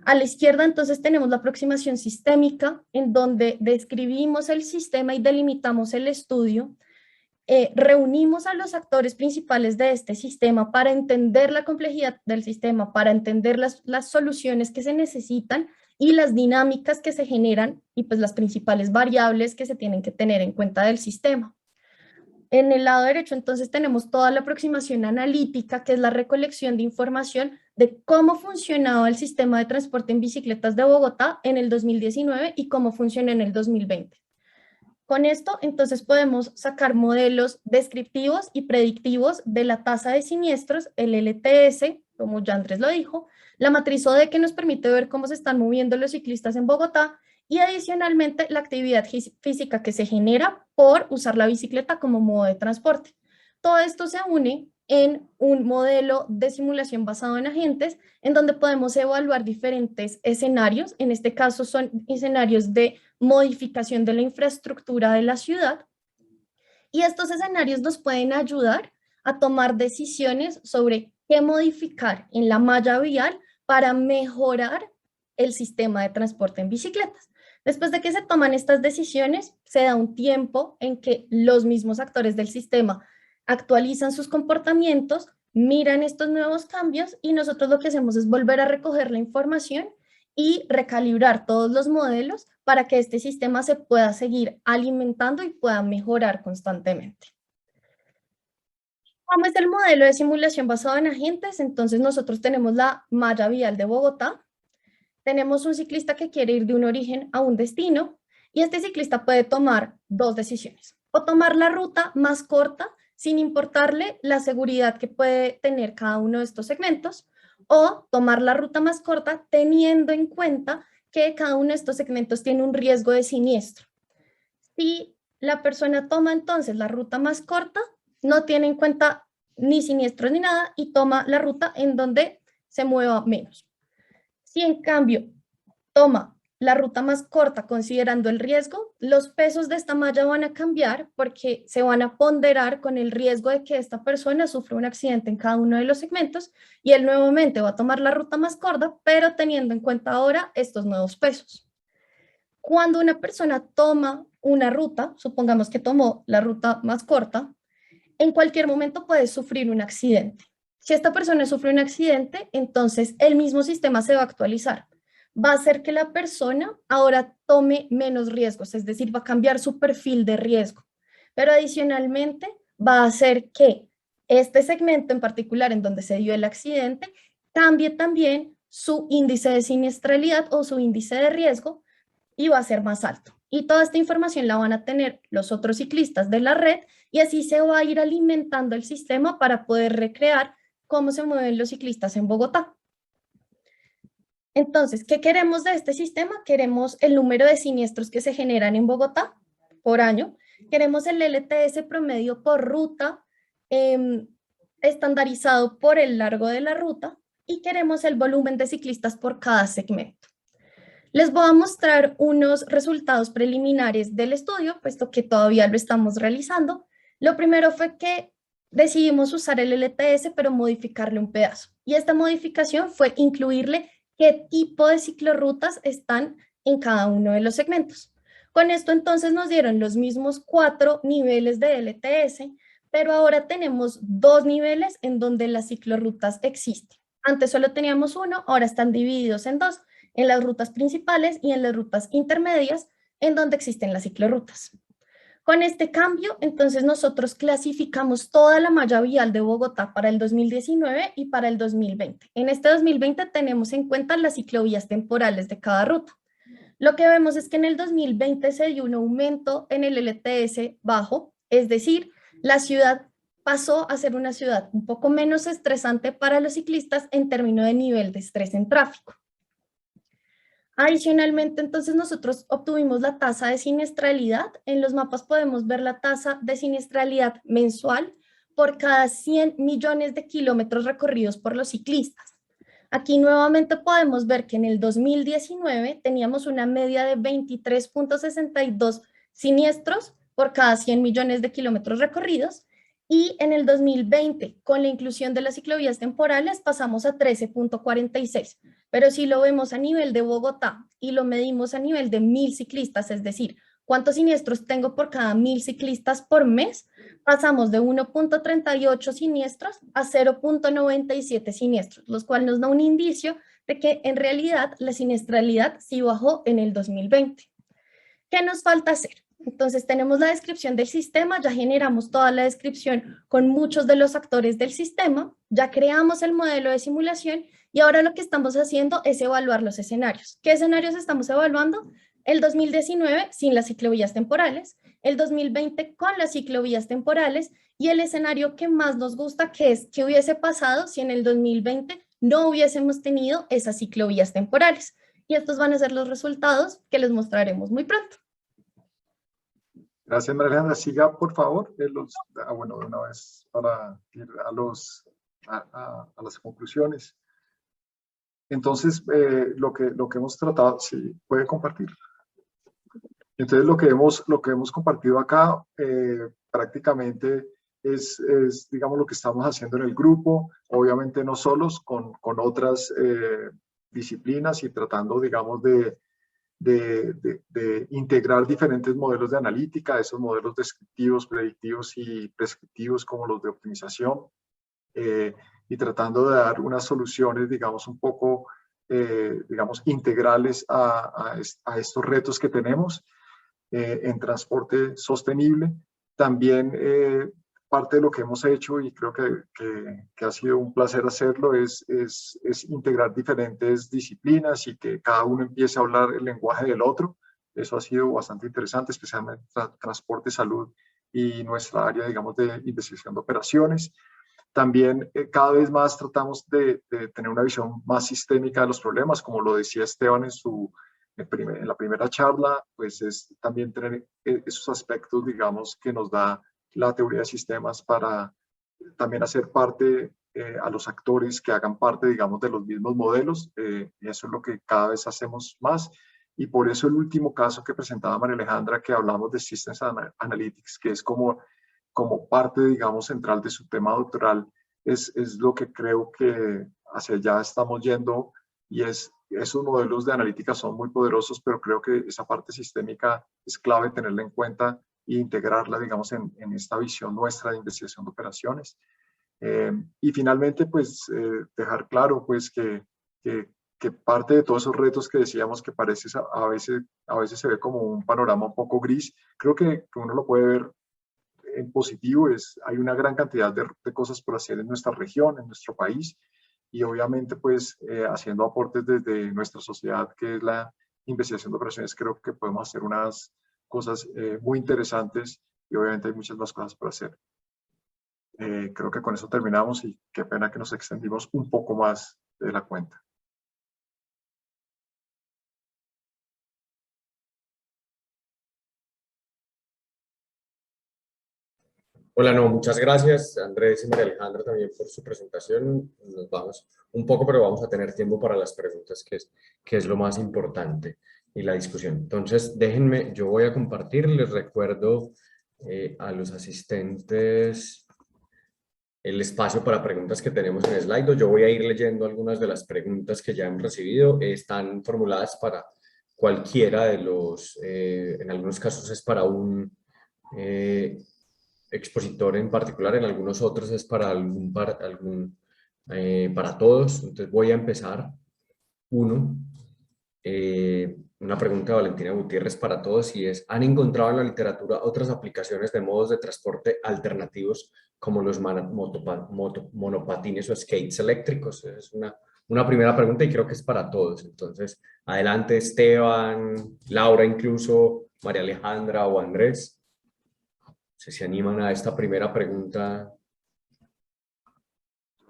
A la izquierda, entonces, tenemos la aproximación sistémica, en donde describimos el sistema y delimitamos el estudio. Reunimos a los actores principales de este sistema para entender la complejidad del sistema, para entender las soluciones que se necesitan y las dinámicas que se generan, y pues las principales variables que se tienen que tener en cuenta del sistema. En el lado derecho, entonces, tenemos toda la aproximación analítica, que es la recolección de información de cómo funcionaba el sistema de transporte en bicicletas de Bogotá en el 2019 y cómo funciona en el 2020. Con esto, entonces, podemos sacar modelos descriptivos y predictivos de la tasa de siniestros, el LTS, como ya Andrés lo dijo, la matriz OD, que nos permite ver cómo se están moviendo los ciclistas en Bogotá, y adicionalmente la actividad física que se genera por usar la bicicleta como modo de transporte. Todo esto se une en un modelo de simulación basado en agentes, en donde podemos evaluar diferentes escenarios. En este caso son escenarios de modificación de la infraestructura de la ciudad, Y estos escenarios nos pueden ayudar a tomar decisiones sobre qué modificar en la malla vial para mejorar el sistema de transporte en bicicletas. Después de que se toman estas decisiones, se da un tiempo en que los mismos actores del sistema actualizan sus comportamientos, miran estos nuevos cambios y nosotros lo que hacemos es volver a recoger la información y recalibrar todos los modelos para que este sistema se pueda seguir alimentando y pueda mejorar constantemente. ¿Cómo es el modelo de simulación basado en agentes? Entonces nosotros tenemos la malla vial de Bogotá, tenemos un ciclista que quiere ir de un origen a un destino y este ciclista puede tomar dos decisiones, o tomar la ruta más corta sin importarle la seguridad que puede tener cada uno de estos segmentos, o tomar la ruta más corta teniendo en cuenta que cada uno de estos segmentos tiene un riesgo de siniestro. Si la persona toma entonces la ruta más corta, no tiene en cuenta ni siniestros ni nada y toma la ruta en donde se mueva menos. Si en cambio toma la ruta más corta considerando el riesgo, los pesos de esta malla van a cambiar porque se van a ponderar con el riesgo de que esta persona sufra un accidente en cada uno de los segmentos y él nuevamente va a tomar la ruta más corta, pero teniendo en cuenta ahora estos nuevos pesos. Cuando una persona toma una ruta, supongamos que tomó la ruta más corta, en cualquier momento puede sufrir un accidente. Si esta persona sufre un accidente, entonces el mismo sistema se va a actualizar. Va a hacer que la persona ahora tome menos riesgos, es decir, va a cambiar su perfil de riesgo. Pero adicionalmente va a hacer que este segmento en particular en donde se dio el accidente cambie también su índice de siniestralidad o su índice de riesgo y va a ser más alto. Y toda esta información la van a tener los otros ciclistas de la red y así se va a ir alimentando el sistema para poder recrear cómo se mueven los ciclistas en Bogotá. Entonces, ¿qué queremos de este sistema? Queremos el número de siniestros que se generan en Bogotá por año. Queremos el LTS promedio por ruta, estandarizado por el largo de la ruta, y queremos el volumen de ciclistas por cada segmento. Les voy a mostrar unos resultados preliminares del estudio, puesto que todavía lo estamos realizando. Lo primero fue que decidimos usar el LTS, pero modificarle un pedazo. Y esta modificación fue incluirle qué tipo de ciclorrutas están en cada uno de los segmentos. Con esto entonces nos dieron los mismos 4 niveles de LTS, pero ahora tenemos 2 niveles en donde las ciclorrutas existen. Antes solo teníamos uno, ahora están divididos en 2, en las rutas principales y en las rutas intermedias, en donde existen las ciclorrutas. Con este cambio, entonces nosotros clasificamos toda la malla vial de Bogotá para el 2019 y para el 2020. En este 2020 tenemos en cuenta las ciclovías temporales de cada ruta. Lo que vemos es que en el 2020 se dio un aumento en el LTS bajo, es decir, la ciudad pasó a ser una ciudad un poco menos estresante para los ciclistas en términos de nivel de estrés en tráfico. Adicionalmente, entonces nosotros obtuvimos la tasa de siniestralidad. En los mapas podemos ver la tasa de siniestralidad mensual por cada 100 millones de kilómetros recorridos por los ciclistas. Aquí nuevamente podemos ver que en el 2019 teníamos una media de 23.62 siniestros por cada 100 millones de kilómetros recorridos y en el 2020, con la inclusión de las ciclovías temporales, pasamos a 13.46. Pero si lo vemos a nivel de Bogotá y lo medimos a nivel de 1000 ciclistas, es decir, ¿cuántos siniestros tengo por cada 1000 ciclistas por mes? Pasamos de 1.38 siniestros a 0.97 siniestros, lo cual nos da un indicio de que en realidad la siniestralidad sí bajó en el 2020. ¿Qué nos falta hacer? Entonces tenemos la descripción del sistema, ya generamos toda la descripción con muchos de los actores del sistema, ya creamos el modelo de simulación y ahora lo que estamos haciendo es evaluar los escenarios. ¿Qué escenarios estamos evaluando? El 2019 sin las ciclovías temporales, el 2020 con las ciclovías temporales y el escenario que más nos gusta, que es qué hubiese pasado si en el 2020 no hubiésemos tenido esas ciclovías temporales. Y estos van a ser los resultados que les mostraremos muy pronto. Gracias, María Alejandra. Siga, por favor. Bueno, de una vez para ir a las conclusiones. Entonces, lo que hemos tratado, sí, puede compartir. Entonces, lo que hemos compartido acá prácticamente digamos, lo que estamos haciendo en el grupo, obviamente no solos, con otras disciplinas y tratando, digamos, de integrar diferentes modelos de analítica, esos modelos descriptivos, predictivos y prescriptivos como los de optimización, y tratando de dar unas soluciones, digamos, un poco, digamos, integrales a estos retos que tenemos en transporte sostenible. También parte de lo que hemos hecho, y creo que ha sido un placer hacerlo, es integrar diferentes disciplinas y que cada uno empiece a hablar el lenguaje del otro. Eso ha sido bastante interesante, especialmente transporte, salud y nuestra área, digamos, de investigación de operaciones. También cada vez más tratamos de tener una visión más sistémica de los problemas, como lo decía Esteban en la primera charla, pues es también tener esos aspectos, digamos, que nos da la teoría de sistemas para también hacer parte a los actores que hagan parte, digamos, de los mismos modelos. Y eso es lo que cada vez hacemos más. Y por eso el último caso que presentaba María Alejandra, que hablamos de Systems Analytics, que es como parte, digamos, central de su tema doctoral, es lo que creo que hacia allá estamos yendo, y esos modelos de analítica son muy poderosos, pero creo que esa parte sistémica es clave tenerla en cuenta e integrarla, digamos, en esta visión nuestra de investigación de operaciones. Y finalmente, pues, dejar claro, pues, que parte de todos esos retos que decíamos que a veces se ve como un panorama un poco gris, creo que uno lo puede ver en positivo. Hay una gran cantidad de cosas por hacer en nuestra región, en nuestro país, y obviamente, pues, haciendo aportes desde nuestra sociedad, que es la investigación de operaciones, creo que podemos hacer unas cosas muy interesantes, y obviamente hay muchas más cosas por hacer. Creo que con eso terminamos, y qué pena que nos extendimos un poco más de la cuenta. Hola, no, muchas gracias Andrés y María Alejandra también por su presentación. Nos vamos un poco, pero vamos a tener tiempo para las preguntas, que es lo más importante, y la discusión. Entonces, déjenme, yo voy a compartir, les recuerdo a los asistentes el espacio para preguntas que tenemos en Slido. Yo voy a ir leyendo algunas de las preguntas que ya han recibido. Están formuladas para cualquiera de los, en algunos casos es para un expositor en particular, en algunos otros es para para todos. Entonces voy a empezar. Una pregunta de Valentina Gutiérrez para todos, y es: ¿han encontrado en la literatura otras aplicaciones de modos de transporte alternativos como los monopatines o skates eléctricos? Es una primera pregunta, y creo que es para todos. Entonces, adelante Esteban, Laura, incluso María Alejandra o Andrés, si se animan a esta primera pregunta.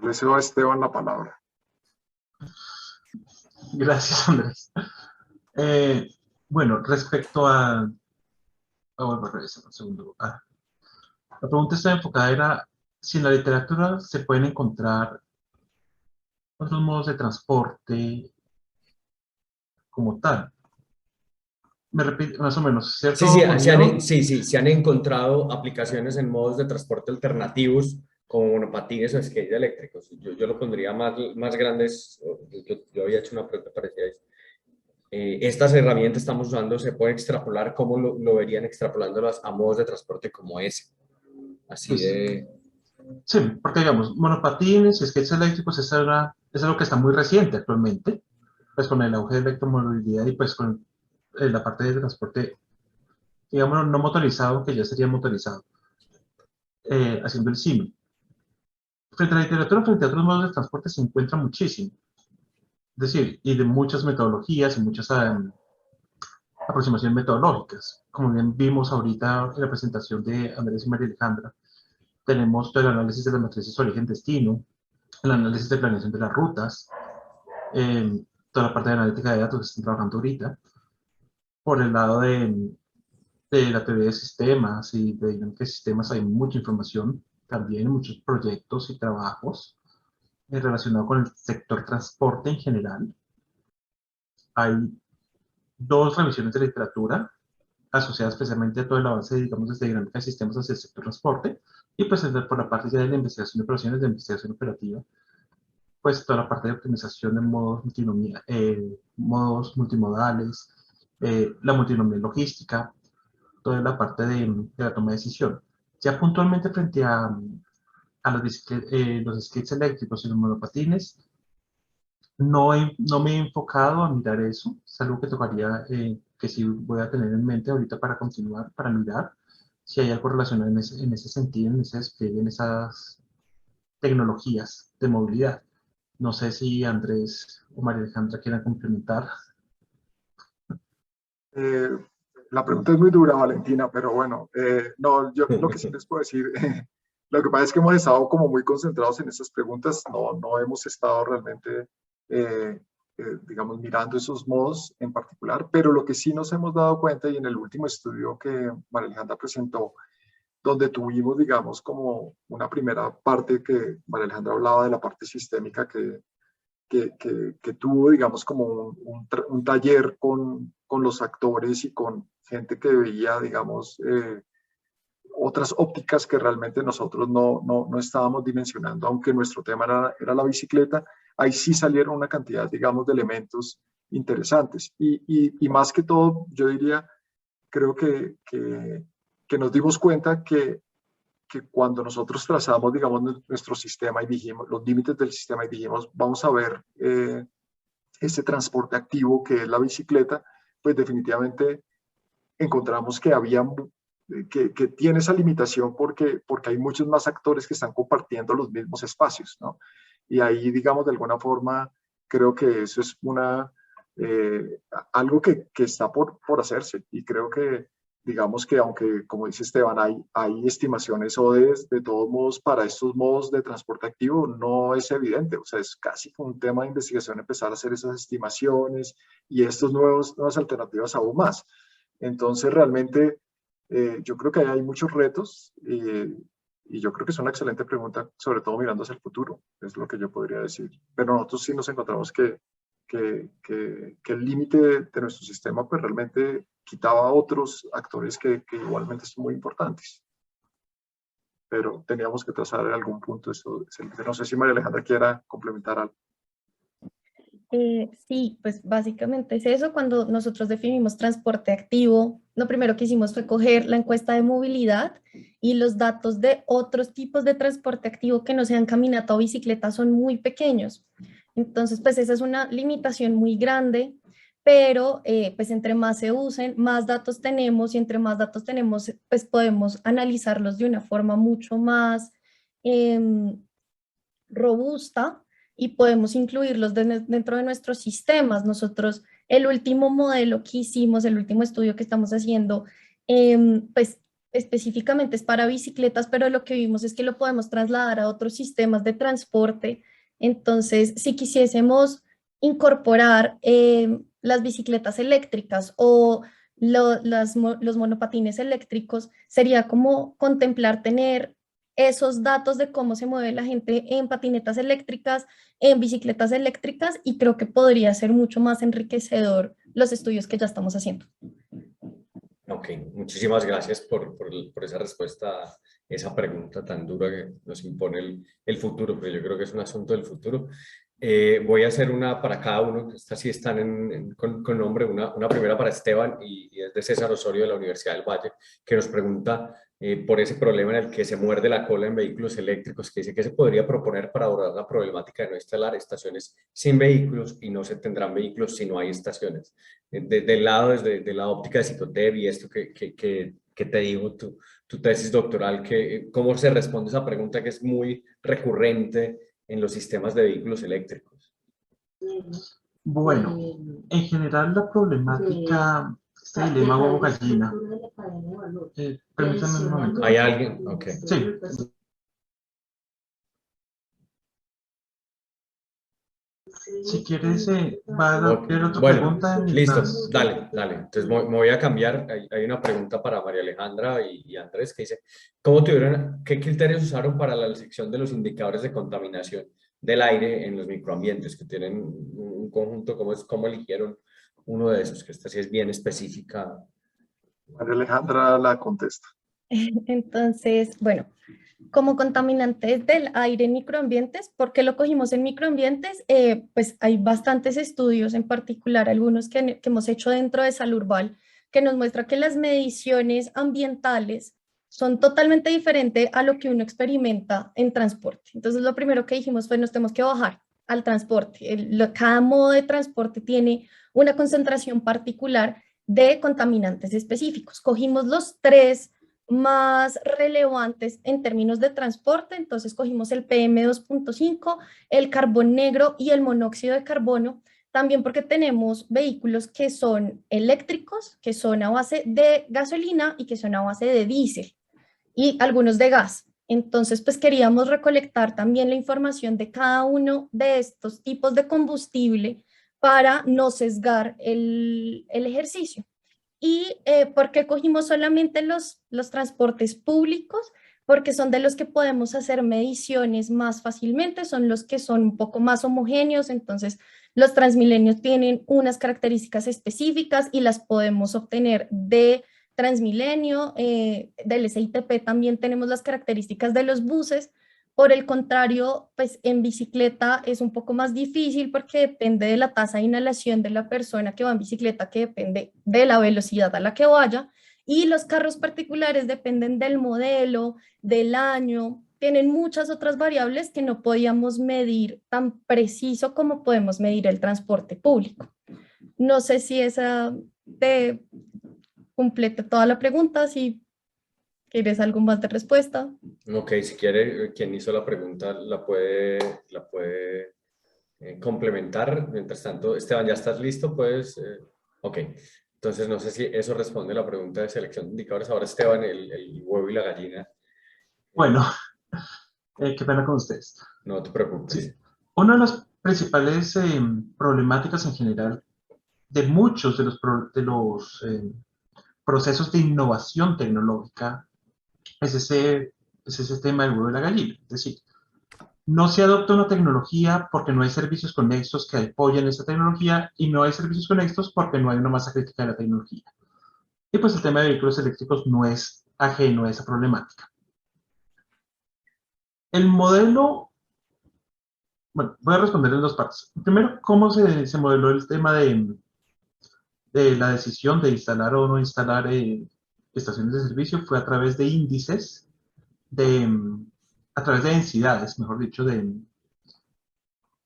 Le cedo a Esteban la palabra. Gracias, Andrés. Bueno, respecto a... Vuelvo a revisar un segundo. La pregunta está enfocada, era si en la literatura se pueden encontrar otros modos de transporte como tal. Me repite, más o menos, ¿cierto? Se han encontrado aplicaciones en modos de transporte alternativos como monopatines o skates eléctricos. Yo lo pondría más grandes. Yo había hecho una pregunta parecida. Estas herramientas estamos usando, se puede extrapolar, ¿cómo lo verían extrapolándolas a modos de transporte como ese? Así de... Sí, porque digamos, monopatines y skates eléctricos es algo que está muy reciente actualmente, pues con el auge de la electromovilidad y pues con la parte de transporte, digamos, no motorizado, que ya sería motorizado, haciendo el símil. Frente a la literatura, frente a otros modos de transporte se encuentra muchísimo. Es decir, y de muchas metodologías y muchas aproximaciones metodológicas. Como bien vimos ahorita en la presentación de Andrés y María Alejandra, tenemos todo el análisis de las matrices origen-destino, el análisis de planeación de las rutas, toda la parte de analítica de datos que están trabajando ahorita. Por el lado de la teoría de sistemas y de dinámica de sistemas hay mucha información, también muchos proyectos y trabajos relacionados con el sector transporte en general. Hay dos revisiones de literatura. asociada especialmente a todo el avance, digamos, desde dinámica de sistemas hacia el sector transporte, y pues por la parte ya de la investigación de operaciones, de investigación operativa, pues toda la parte de optimización de modos multimodales, la multinomia logística, toda la parte de la toma de decisión. Ya puntualmente frente a los skates eléctricos y los monopatines, no me he enfocado a mirar eso. Es algo que tocaría, que sí voy a tener en mente ahorita para continuar, para mirar si hay algo relacionado en ese sentido, en ese despliegue, en esas tecnologías de movilidad. No sé si Andrés o María Alejandra quieran complementar. Eh, la pregunta es muy dura, Valentina, pero bueno, no, yo lo que sí les puedo decir, lo que pasa es que hemos estado como muy concentrados en esas preguntas, no hemos estado realmente, digamos, mirando esos modos en particular, pero lo que sí nos hemos dado cuenta, y en el último estudio que María Alejandra presentó, donde tuvimos, digamos, como una primera parte que María Alejandra hablaba de la parte sistémica que tuvo, digamos, como un taller con los actores y con gente que veía, digamos, otras ópticas que realmente nosotros no estábamos dimensionando, aunque nuestro tema era la bicicleta, ahí sí salieron una cantidad, digamos, de elementos interesantes. Y más que todo, yo diría, creo que nos dimos cuenta que cuando nosotros trazamos, digamos, nuestro sistema y dijimos, los límites del sistema y dijimos, vamos a ver ese transporte activo que es la bicicleta, pues definitivamente encontramos que que tiene esa limitación porque hay muchos más actores que están compartiendo los mismos espacios, ¿no? Y ahí, digamos, de alguna forma, creo que eso es algo que está por hacerse y creo que digamos que aunque, como dice Esteban, hay estimaciones o de todos modos para estos modos de transporte activo no es evidente, o sea, es casi un tema de investigación empezar a hacer esas estimaciones y estos nuevas alternativas aún más. Entonces, realmente, yo creo que hay muchos retos y yo creo que es una excelente pregunta, sobre todo mirando hacia el futuro, es lo que yo podría decir. Pero nosotros sí nos encontramos que el límite de nuestro sistema pues realmente quitaba a otros actores que igualmente son muy importantes. Pero teníamos que trazar en algún punto eso. No sé si María Alejandra quiera complementar algo. Sí, pues básicamente es eso. Cuando nosotros definimos transporte activo, lo primero que hicimos fue coger la encuesta de movilidad y los datos de otros tipos de transporte activo que no sean caminata o bicicleta son muy pequeños. Entonces, pues esa es una limitación muy grande, pero pues entre más se usen, más datos tenemos y entre más datos tenemos, pues podemos analizarlos de una forma mucho más robusta y podemos incluirlos dentro de nuestros sistemas. Nosotros, el último modelo que hicimos, el último estudio que estamos haciendo, pues específicamente es para bicicletas, pero lo que vimos es que lo podemos trasladar a otros sistemas de transporte. Entonces, si quisiésemos incorporar las bicicletas eléctricas o los monopatines eléctricos, sería como contemplar tener esos datos de cómo se mueve la gente en patinetas eléctricas, en bicicletas eléctricas, y creo que podría ser mucho más enriquecedor los estudios que ya estamos haciendo. Ok, muchísimas gracias por esa respuesta a esa pregunta tan dura que nos impone el futuro, pero yo creo que es un asunto del futuro. Voy a hacer una para cada uno, estas sí están con nombre, una primera para Esteban y es de César Osorio de la Universidad del Valle, que nos pregunta por ese problema en el que se muerde la cola en vehículos eléctricos, que dice que se podría proponer para abordar la problemática de no instalar estaciones sin vehículos y no se tendrán vehículos si no hay estaciones. Del lado, desde la óptica de Cicotep y esto que te digo, tu tesis doctoral, ¿cómo se responde esa pregunta que es muy recurrente en los sistemas de vehículos eléctricos? Bueno, en general la problemática, este dilema huevo-gallina. Permítanme un momento. ¿Hay alguien? Ok. Sí. Si quieres, va a haber otra pregunta. Listo, dale. Entonces me voy a cambiar. Hay una pregunta para María Alejandra y Andrés que dice, ¿qué criterios usaron para la sección de los indicadores de contaminación del aire en los microambientes que tienen un conjunto? ¿Cómo eligieron uno de esos? Que esta sí es bien específica María Alejandra la contesta. Entonces, bueno, como contaminantes del aire en microambientes, ¿por qué lo cogimos en microambientes? Pues hay bastantes estudios, en particular algunos que hemos hecho dentro de Salurbal, que nos muestra que las mediciones ambientales son totalmente diferentes a lo que uno experimenta en transporte. Entonces, lo primero que dijimos fue, nos tenemos que bajar al transporte. Cada modo de transporte tiene una concentración particular de contaminantes específicos. Cogimos los tres más relevantes en términos de transporte, entonces cogimos el PM2.5, el carbón negro y el monóxido de carbono, también porque tenemos vehículos que son eléctricos, que son a base de gasolina y que son a base de diésel y algunos de gas. Entonces, pues queríamos recolectar también la información de cada uno de estos tipos de combustible para no sesgar el ejercicio. ¿Y por qué cogimos solamente los transportes públicos? Porque son de los que podemos hacer mediciones más fácilmente, son los que son un poco más homogéneos, entonces los Transmilenios tienen unas características específicas y las podemos obtener de Transmilenio, del SITP también tenemos las características de los buses. Por el contrario, pues en bicicleta es un poco más difícil porque depende de la tasa de inhalación de la persona que va en bicicleta, que depende de la velocidad a la que vaya, y los carros particulares dependen del modelo, del año, tienen muchas otras variables que no podíamos medir tan preciso como podemos medir el transporte público. No sé si esa te completa toda la pregunta, si quieres algo más de respuesta. Ok, si quiere, quien hizo la pregunta la puede complementar. Mientras tanto, Esteban, ¿ya estás listo? Pues, ok. Entonces, no sé si eso responde a la pregunta de selección de indicadores. Ahora, Esteban, el huevo y la gallina. Bueno, qué pena con ustedes. No te preocupes. Sí. Una de las principales problemáticas en general de muchos de los procesos de innovación tecnológica es ese tema del huevo y la gallina. Es decir, no se adopta una tecnología porque no hay servicios conexos que apoyen esa tecnología y no hay servicios conexos porque no hay una masa crítica de la tecnología. Y pues el tema de vehículos eléctricos no es ajeno a esa problemática. El modelo, bueno, voy a responder en dos partes. Primero, ¿cómo se modeló el tema de la decisión de instalar o no instalar estaciones de servicio? Fue a través de índices, a través de densidades, mejor dicho, de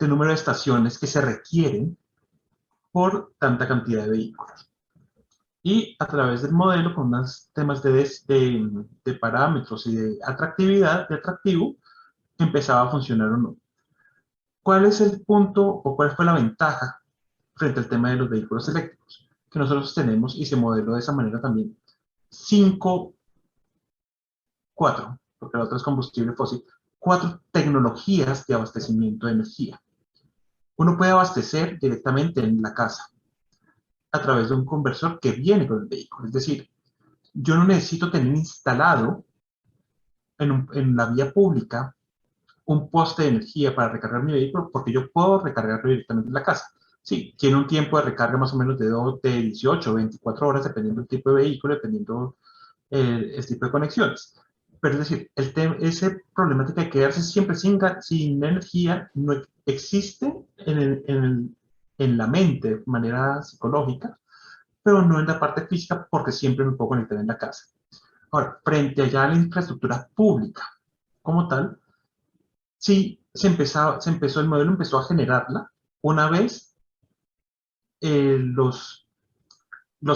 número de estaciones que se requieren por tanta cantidad de vehículos. Y a través del modelo, con unos temas de parámetros y de atractividad, de atractivo, empezaba a funcionar o no. ¿Cuál es el punto o cuál fue la ventaja frente al tema de los vehículos eléctricos? Que nosotros tenemos, y se modeló de esa manera también, 4, porque la otra es combustible fósil, 4 tecnologías de abastecimiento de energía. Uno puede abastecer directamente en la casa a través de un conversor que viene con el vehículo. Es decir, yo no necesito tener instalado en la vía pública un poste de energía para recargar mi vehículo porque yo puedo recargarlo directamente en la casa. Sí, tiene un tiempo de recarga más o menos de 18 o 24 horas, dependiendo del tipo de vehículo, dependiendo el tipo de conexiones. Pero es decir, esa problemática de quedarse siempre sin energía no existe en la mente de manera psicológica, pero no en la parte física porque siempre me puedo conectar en la casa. Ahora, frente allá a la infraestructura pública como tal, sí el modelo empezó a generarla una vez los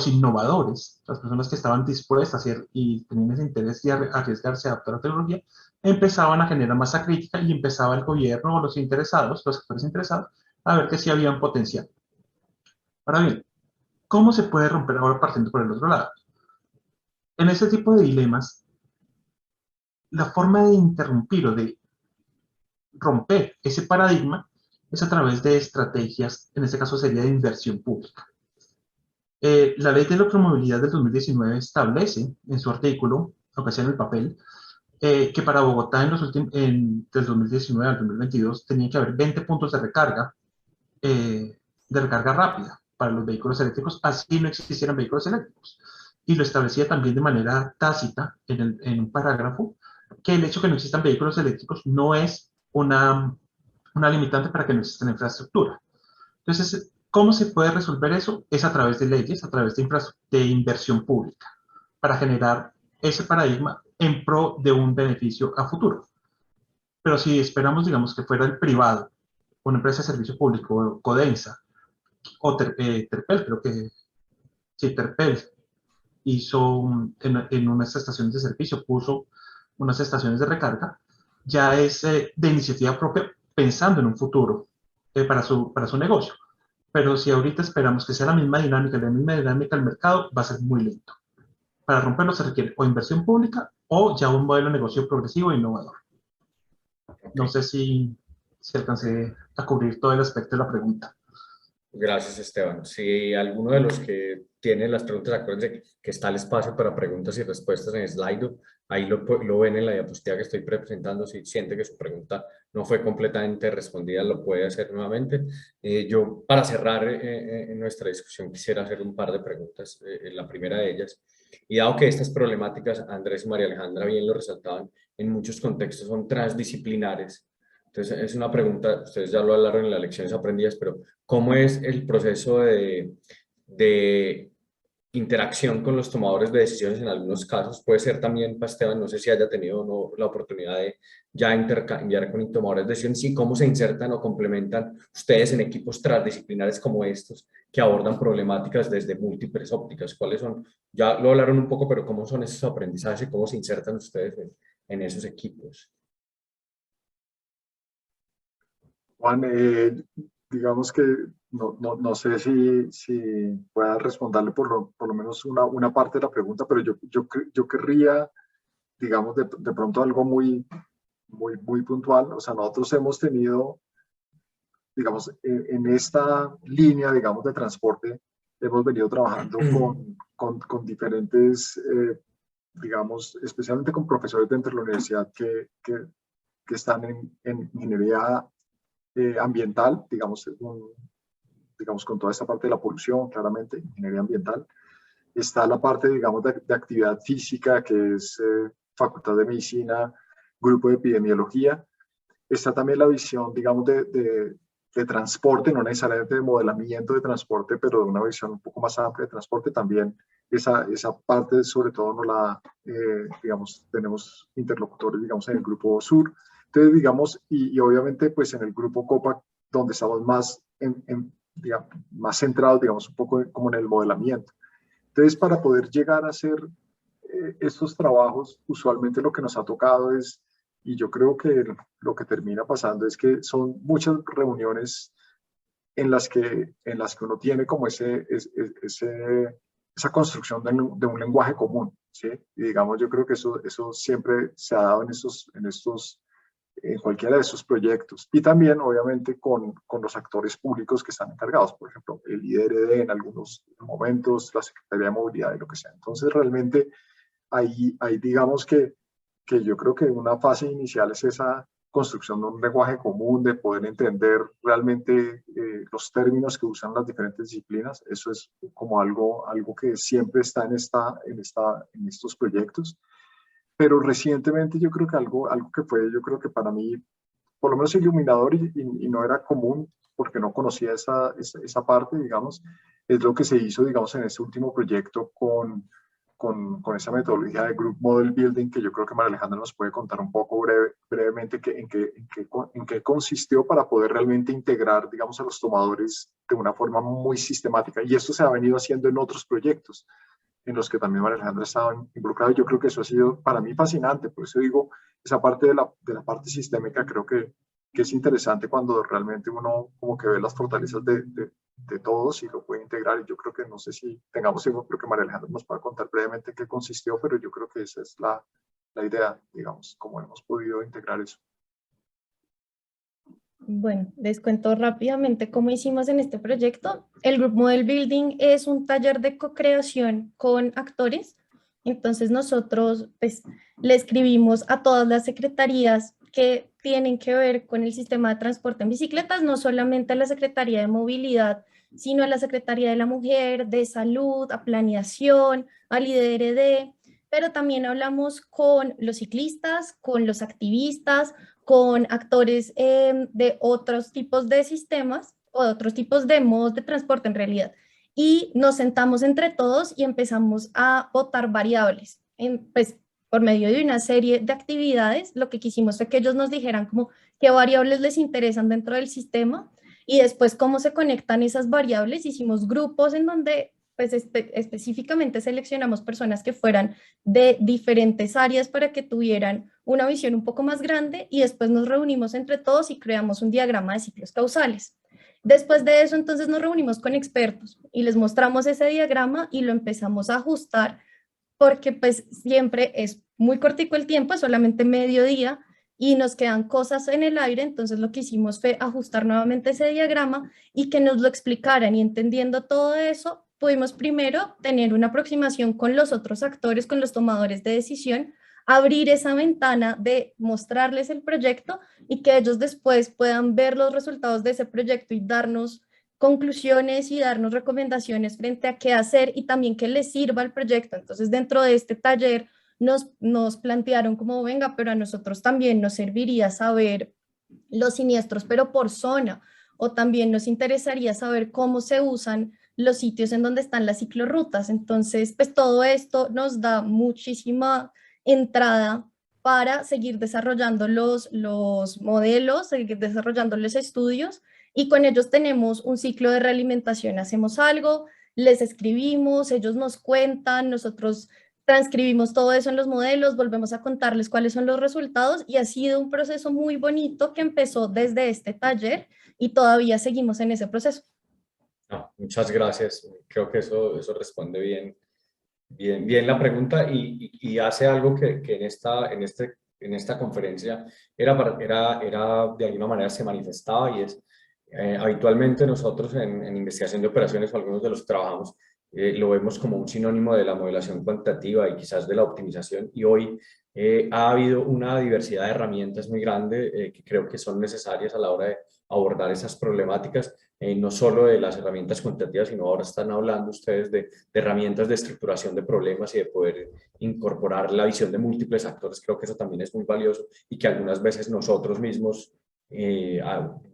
innovadores, las personas que estaban dispuestas a hacer y tenían ese interés de arriesgarse a adaptar la tecnología, empezaban a generar masa crítica y empezaba el gobierno o los interesados, los actores interesados, a ver que sí había un potencial. Ahora bien, ¿cómo se puede romper ahora partiendo por el otro lado? En este tipo de dilemas, la forma de interrumpir o de romper ese paradigma es a través de estrategias, en este caso sería de inversión pública. La Ley de Electromovilidad del 2019 establece en su artículo, aunque sea en el papel, que para Bogotá del 2019 al 2022 tenía que haber 20 puntos de recarga rápida para los vehículos eléctricos, así no existieran vehículos eléctricos. y lo establecía también de manera tácita en un parágrafo, que el hecho de que no existan vehículos eléctricos no es una limitante para que no exista infraestructura. Entonces, ¿cómo se puede resolver eso? Es a través de leyes, a través de inversión pública, para generar ese paradigma en pro de un beneficio a futuro. Pero si esperamos, digamos, que fuera el privado, una empresa de servicio público, Codensa, o Terpel, creo que sí, Terpel hizo en unas estaciones de servicio, puso unas estaciones de recarga, ya es de iniciativa propia pensando en un futuro para su negocio. Pero si ahorita esperamos que sea la misma dinámica del mercado, va a ser muy lento. Para romperlo se requiere o inversión pública o ya un modelo de negocio progresivo e innovador. No sé si alcancé a cubrir todo el aspecto de la pregunta. Gracias, Esteban. Si alguno de los que tiene las preguntas, acuérdense que está el espacio para preguntas y respuestas en Slido. Ahí lo ven en la diapositiva que estoy presentando. Si siente que su pregunta no fue completamente respondida, lo puede hacer nuevamente. Yo, para cerrar en nuestra discusión, quisiera hacer un par de preguntas. La primera de ellas, y dado que estas problemáticas, Andrés y María Alejandra bien lo resaltaban, en muchos contextos son transdisciplinares. Entonces, es una pregunta, ustedes ya lo hablaron en las lecciones aprendidas, pero ¿cómo es el proceso de interacción con los tomadores de decisiones en algunos casos? Puede ser también, Esteban, no sé si haya tenido o no la oportunidad de ya intercambiar con tomadores de decisiones y cómo se insertan o complementan ustedes en equipos transdisciplinares como estos que abordan problemáticas desde múltiples ópticas. ¿Cuáles son? Ya lo hablaron un poco, pero ¿cómo son esos aprendizajes y cómo se insertan ustedes en esos equipos? Juan, digamos que no sé si pueda responderle por lo menos una parte de la pregunta, pero yo querría, digamos, de pronto algo muy puntual. O sea, nosotros hemos tenido, digamos, en esta línea, digamos, de transporte, hemos venido trabajando con diferentes, digamos, especialmente con profesores dentro de la universidad que están en ingeniería ambiental, digamos, digamos, con toda esta parte de la polución, claramente, ingeniería ambiental. Está la parte, digamos, de actividad física, que es Facultad de Medicina, Grupo de Epidemiología. Está también la visión, digamos, de transporte, no necesariamente de modelamiento de transporte, pero de una visión un poco más amplia de transporte. También esa parte, sobre todo, digamos, tenemos interlocutores, digamos, en el Grupo Sur. Entonces, digamos, y obviamente, pues en el Grupo COPA, donde estamos más, digamos, más centrados, digamos, un poco como en el modelamiento. Entonces, para poder llegar a hacer estos trabajos, usualmente lo que nos ha tocado es, y yo creo que lo que termina pasando es que son muchas reuniones en las que uno tiene como esa construcción de un lenguaje común, ¿sí? Y digamos, yo creo que eso siempre se ha dado en cualquiera de esos proyectos. Y también, obviamente, con los actores públicos que están encargados, por ejemplo, el IDRD en algunos momentos, la Secretaría de Movilidad y lo que sea. Entonces, realmente, ahí digamos que yo creo que una fase inicial es esa construcción de un lenguaje común, de poder entender realmente los términos que usan las diferentes disciplinas. Eso es como algo que siempre está en estos proyectos. Pero recientemente yo creo que algo que fue, yo creo que para mí, por lo menos iluminador y no era común porque no conocía esa parte, digamos, es lo que se hizo, digamos, en este último proyecto con esa metodología de Group Model Building, que yo creo que María Alejandra nos puede contar un poco brevemente en qué consistió para poder realmente integrar, digamos, a los tomadores de una forma muy sistemática. Y esto se ha venido haciendo en otros proyectos en los que también María Alejandra estaba involucrada. Yo creo que eso ha sido para mí fascinante. Por eso digo, esa parte de la parte sistémica creo que es interesante cuando realmente uno como que ve las fortalezas de todos y lo puede integrar. Y yo creo que no sé si tengamos tiempo, creo que María Alejandra nos pueda contar brevemente qué consistió, pero yo creo que esa es la idea, digamos, cómo hemos podido integrar eso. Bueno, les cuento rápidamente cómo hicimos en este proyecto. El Group Model Building es un taller de co-creación con actores. Entonces nosotros pues, le escribimos a todas las secretarías que tienen que ver con el sistema de transporte en bicicletas, no solamente a la Secretaría de Movilidad sino a la Secretaría de la Mujer, de Salud, a Planeación, al IDRD, pero también hablamos con los ciclistas, con los activistas, con actores de otros tipos de sistemas o de otros tipos de modos de transporte en realidad. Y nos sentamos entre todos y empezamos a votar variables. Pues, por medio de una serie de actividades, lo que quisimos fue que ellos nos dijeran como qué variables les interesan dentro del sistema y después cómo se conectan esas variables. Hicimos grupos en donde pues específicamente seleccionamos personas que fueran de diferentes áreas para que tuvieran una visión un poco más grande y después nos reunimos entre todos y creamos un diagrama de ciclos causales. Después de eso, entonces nos reunimos con expertos y les mostramos ese diagrama y lo empezamos a ajustar porque pues siempre es muy cortico el tiempo, es solamente mediodía y nos quedan cosas en el aire, entonces lo que hicimos fue ajustar nuevamente ese diagrama y que nos lo explicaran y entendiendo todo eso, pudimos primero tener una aproximación con los otros actores, con los tomadores de decisión, abrir esa ventana de mostrarles el proyecto y que ellos después puedan ver los resultados de ese proyecto y darnos conclusiones y darnos recomendaciones frente a qué hacer y también que les sirva el proyecto. Entonces, dentro de este taller nos plantearon como, venga, pero a nosotros también nos serviría saber los siniestros, pero por zona, o también nos interesaría saber cómo se usan los sitios en donde están las ciclorrutas. Entonces, pues todo esto nos da muchísima entrada para seguir desarrollando los modelos, seguir desarrollando los estudios y con ellos tenemos un ciclo de realimentación. Hacemos algo, les escribimos, ellos nos cuentan, nosotros transcribimos todo eso en los modelos, volvemos a contarles cuáles son los resultados y ha sido un proceso muy bonito que empezó desde este taller y todavía seguimos en ese proceso. Muchas gracias. Creo que eso responde bien la pregunta y hace algo que en esta conferencia era de alguna manera se manifestaba y es habitualmente nosotros en investigación de operaciones o algunos de los que trabajamos lo vemos como un sinónimo de la modelación cuantitativa y quizás de la optimización y hoy ha habido una diversidad de herramientas muy grande que creo que son necesarias a la hora de abordar esas problemáticas, no solo de las herramientas cuantitativas, sino ahora están hablando ustedes de herramientas de estructuración de problemas y de poder incorporar la visión de múltiples actores. Creo que eso también es muy valioso y que algunas veces nosotros mismos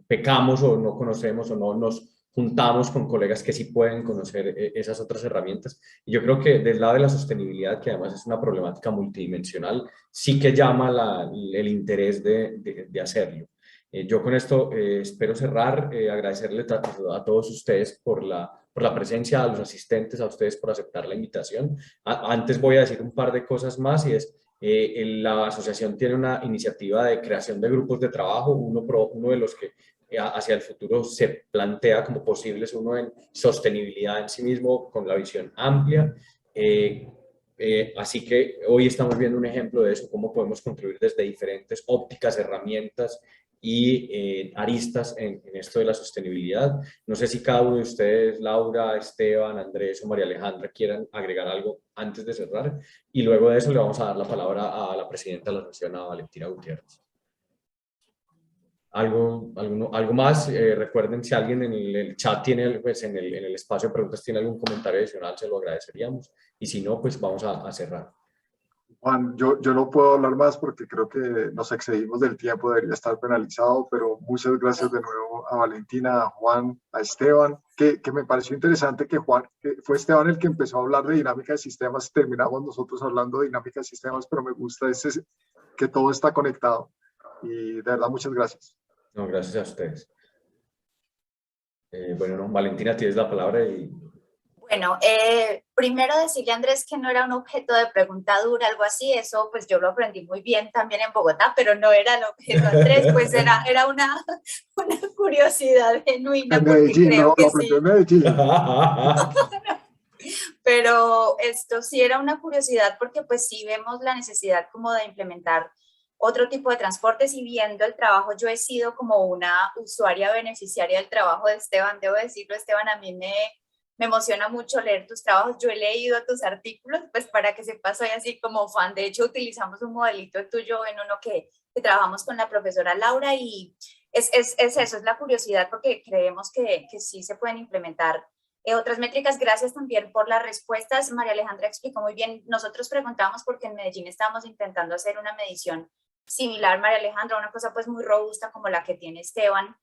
pecamos o no conocemos o no nos juntamos con colegas que sí pueden conocer esas otras herramientas. Y yo creo que del lado de la sostenibilidad, que además es una problemática multidimensional, sí que llama el interés de hacerlo. Yo con esto espero cerrar, agradecerle a todos ustedes por la presencia, a los asistentes, a ustedes por aceptar la invitación. Antes voy a decir un par de cosas más y es, la asociación tiene una iniciativa de creación de grupos de trabajo, uno de los que hacia el futuro se plantea como posibles, uno en sostenibilidad en sí mismo, con la visión amplia. Así que hoy estamos viendo un ejemplo de eso, cómo podemos contribuir desde diferentes ópticas, herramientas y aristas en esto de la sostenibilidad. No sé si cada uno de ustedes, Laura, Esteban, Andrés o María Alejandra, quieran agregar algo antes de cerrar y luego de eso le vamos a dar la palabra a la presidenta de la asociación, a Valentina Gutiérrez. ¿Algo más? Recuerden, si alguien en el chat tiene, pues en el espacio de preguntas tiene algún comentario adicional, se lo agradeceríamos. Y si no, pues vamos a cerrar. Juan, yo no puedo hablar más porque creo que nos excedimos del tiempo, debería estar penalizado, pero muchas gracias de nuevo a Valentina, a Juan, a Esteban, que me pareció interesante que fue Esteban el que empezó a hablar de dinámica de sistemas, terminamos nosotros hablando de dinámica de sistemas, pero me gusta que todo está conectado y de verdad muchas gracias. No, gracias a ustedes. Bueno, no, Valentina, tienes la palabra y... Bueno, primero decirle a Andrés que no era un objeto de pregunta dura, algo así, eso pues yo lo aprendí muy bien también en Bogotá, pero no era el objeto, Andrés, pues era una curiosidad genuina. En Medellín, creo no, que lo aprendió en Medellín. Pero esto sí era una curiosidad porque pues sí vemos la necesidad como de implementar otro tipo de transportes y viendo el trabajo, yo he sido como una usuaria beneficiaria del trabajo de Esteban, debo decirlo, Esteban, a mí me emociona mucho leer tus trabajos, yo he leído tus artículos, pues para que sepas, soy así como fan, de hecho utilizamos un modelito tuyo en uno que trabajamos con la profesora Laura y es eso, es la curiosidad, porque creemos que sí se pueden implementar otras métricas. Gracias también por las respuestas. María Alejandra explicó muy bien. Nosotros preguntamos porque en Medellín estábamos intentando hacer una medición similar, María Alejandra, una cosa pues muy robusta como la que tiene Esteban,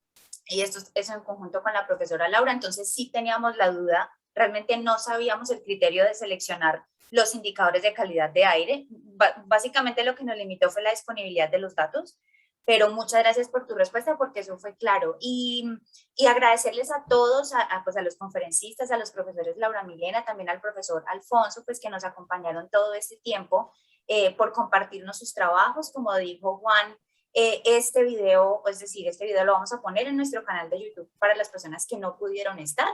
y esto es en conjunto con la profesora Laura. Entonces sí teníamos la duda, realmente no sabíamos el criterio de seleccionar los indicadores de calidad de aire. Básicamente lo que nos limitó fue la disponibilidad de los datos, pero muchas gracias por tu respuesta porque eso fue claro. Y agradecerles a todos, pues a los conferencistas, a los profesores Laura Milena, también al profesor Alfonso, pues que nos acompañaron todo este tiempo, por compartirnos sus trabajos. Como dijo Juan, este video lo vamos a poner en nuestro canal de YouTube para las personas que no pudieron estar.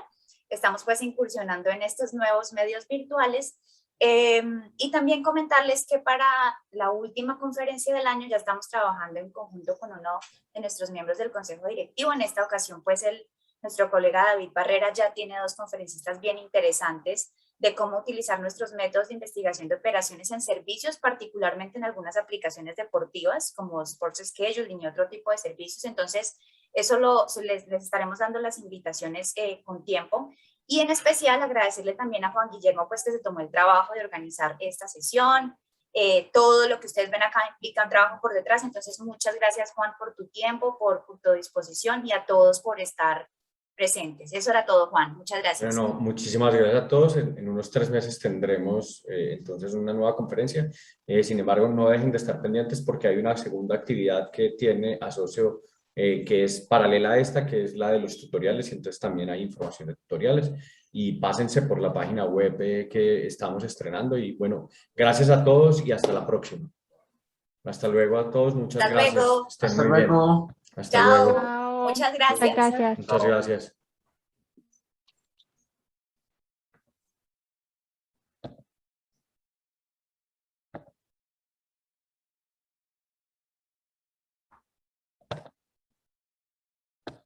Estamos pues incursionando en estos nuevos medios virtuales. Y también comentarles que para la última conferencia del año ya estamos trabajando en conjunto con uno de nuestros miembros del Consejo Directivo. En esta ocasión, pues nuestro colega David Barrera ya tiene 2 conferencistas bien interesantes de cómo utilizar nuestros métodos de investigación de operaciones en servicios, particularmente en algunas aplicaciones deportivas como Sports Scheduling y otro tipo de servicios. Entonces, eso les estaremos dando las invitaciones con tiempo. Y en especial agradecerle también a Juan Guillermo, pues que se tomó el trabajo de organizar esta sesión. Todo lo que ustedes ven acá implica un trabajo por detrás. Entonces, muchas gracias, Juan, por tu tiempo, por tu disposición, y a todos por estar presentes. Eso era todo, Juan. Muchas gracias. Bueno, muchísimas gracias a todos. En unos 3 meses tendremos entonces una nueva conferencia. Sin embargo, no dejen de estar pendientes porque hay una segunda actividad que tiene Asocio, que es paralela a esta, que es la de los tutoriales, y entonces también hay información de tutoriales. Y pásense por la página web que estamos estrenando. Y bueno, gracias a todos y hasta la próxima. Hasta luego a todos. Muchas gracias. Luego. Estén Hasta muy bien. luego. Hasta Chao. luego. Muchas gracias. Muchas gracias. Muchas gracias.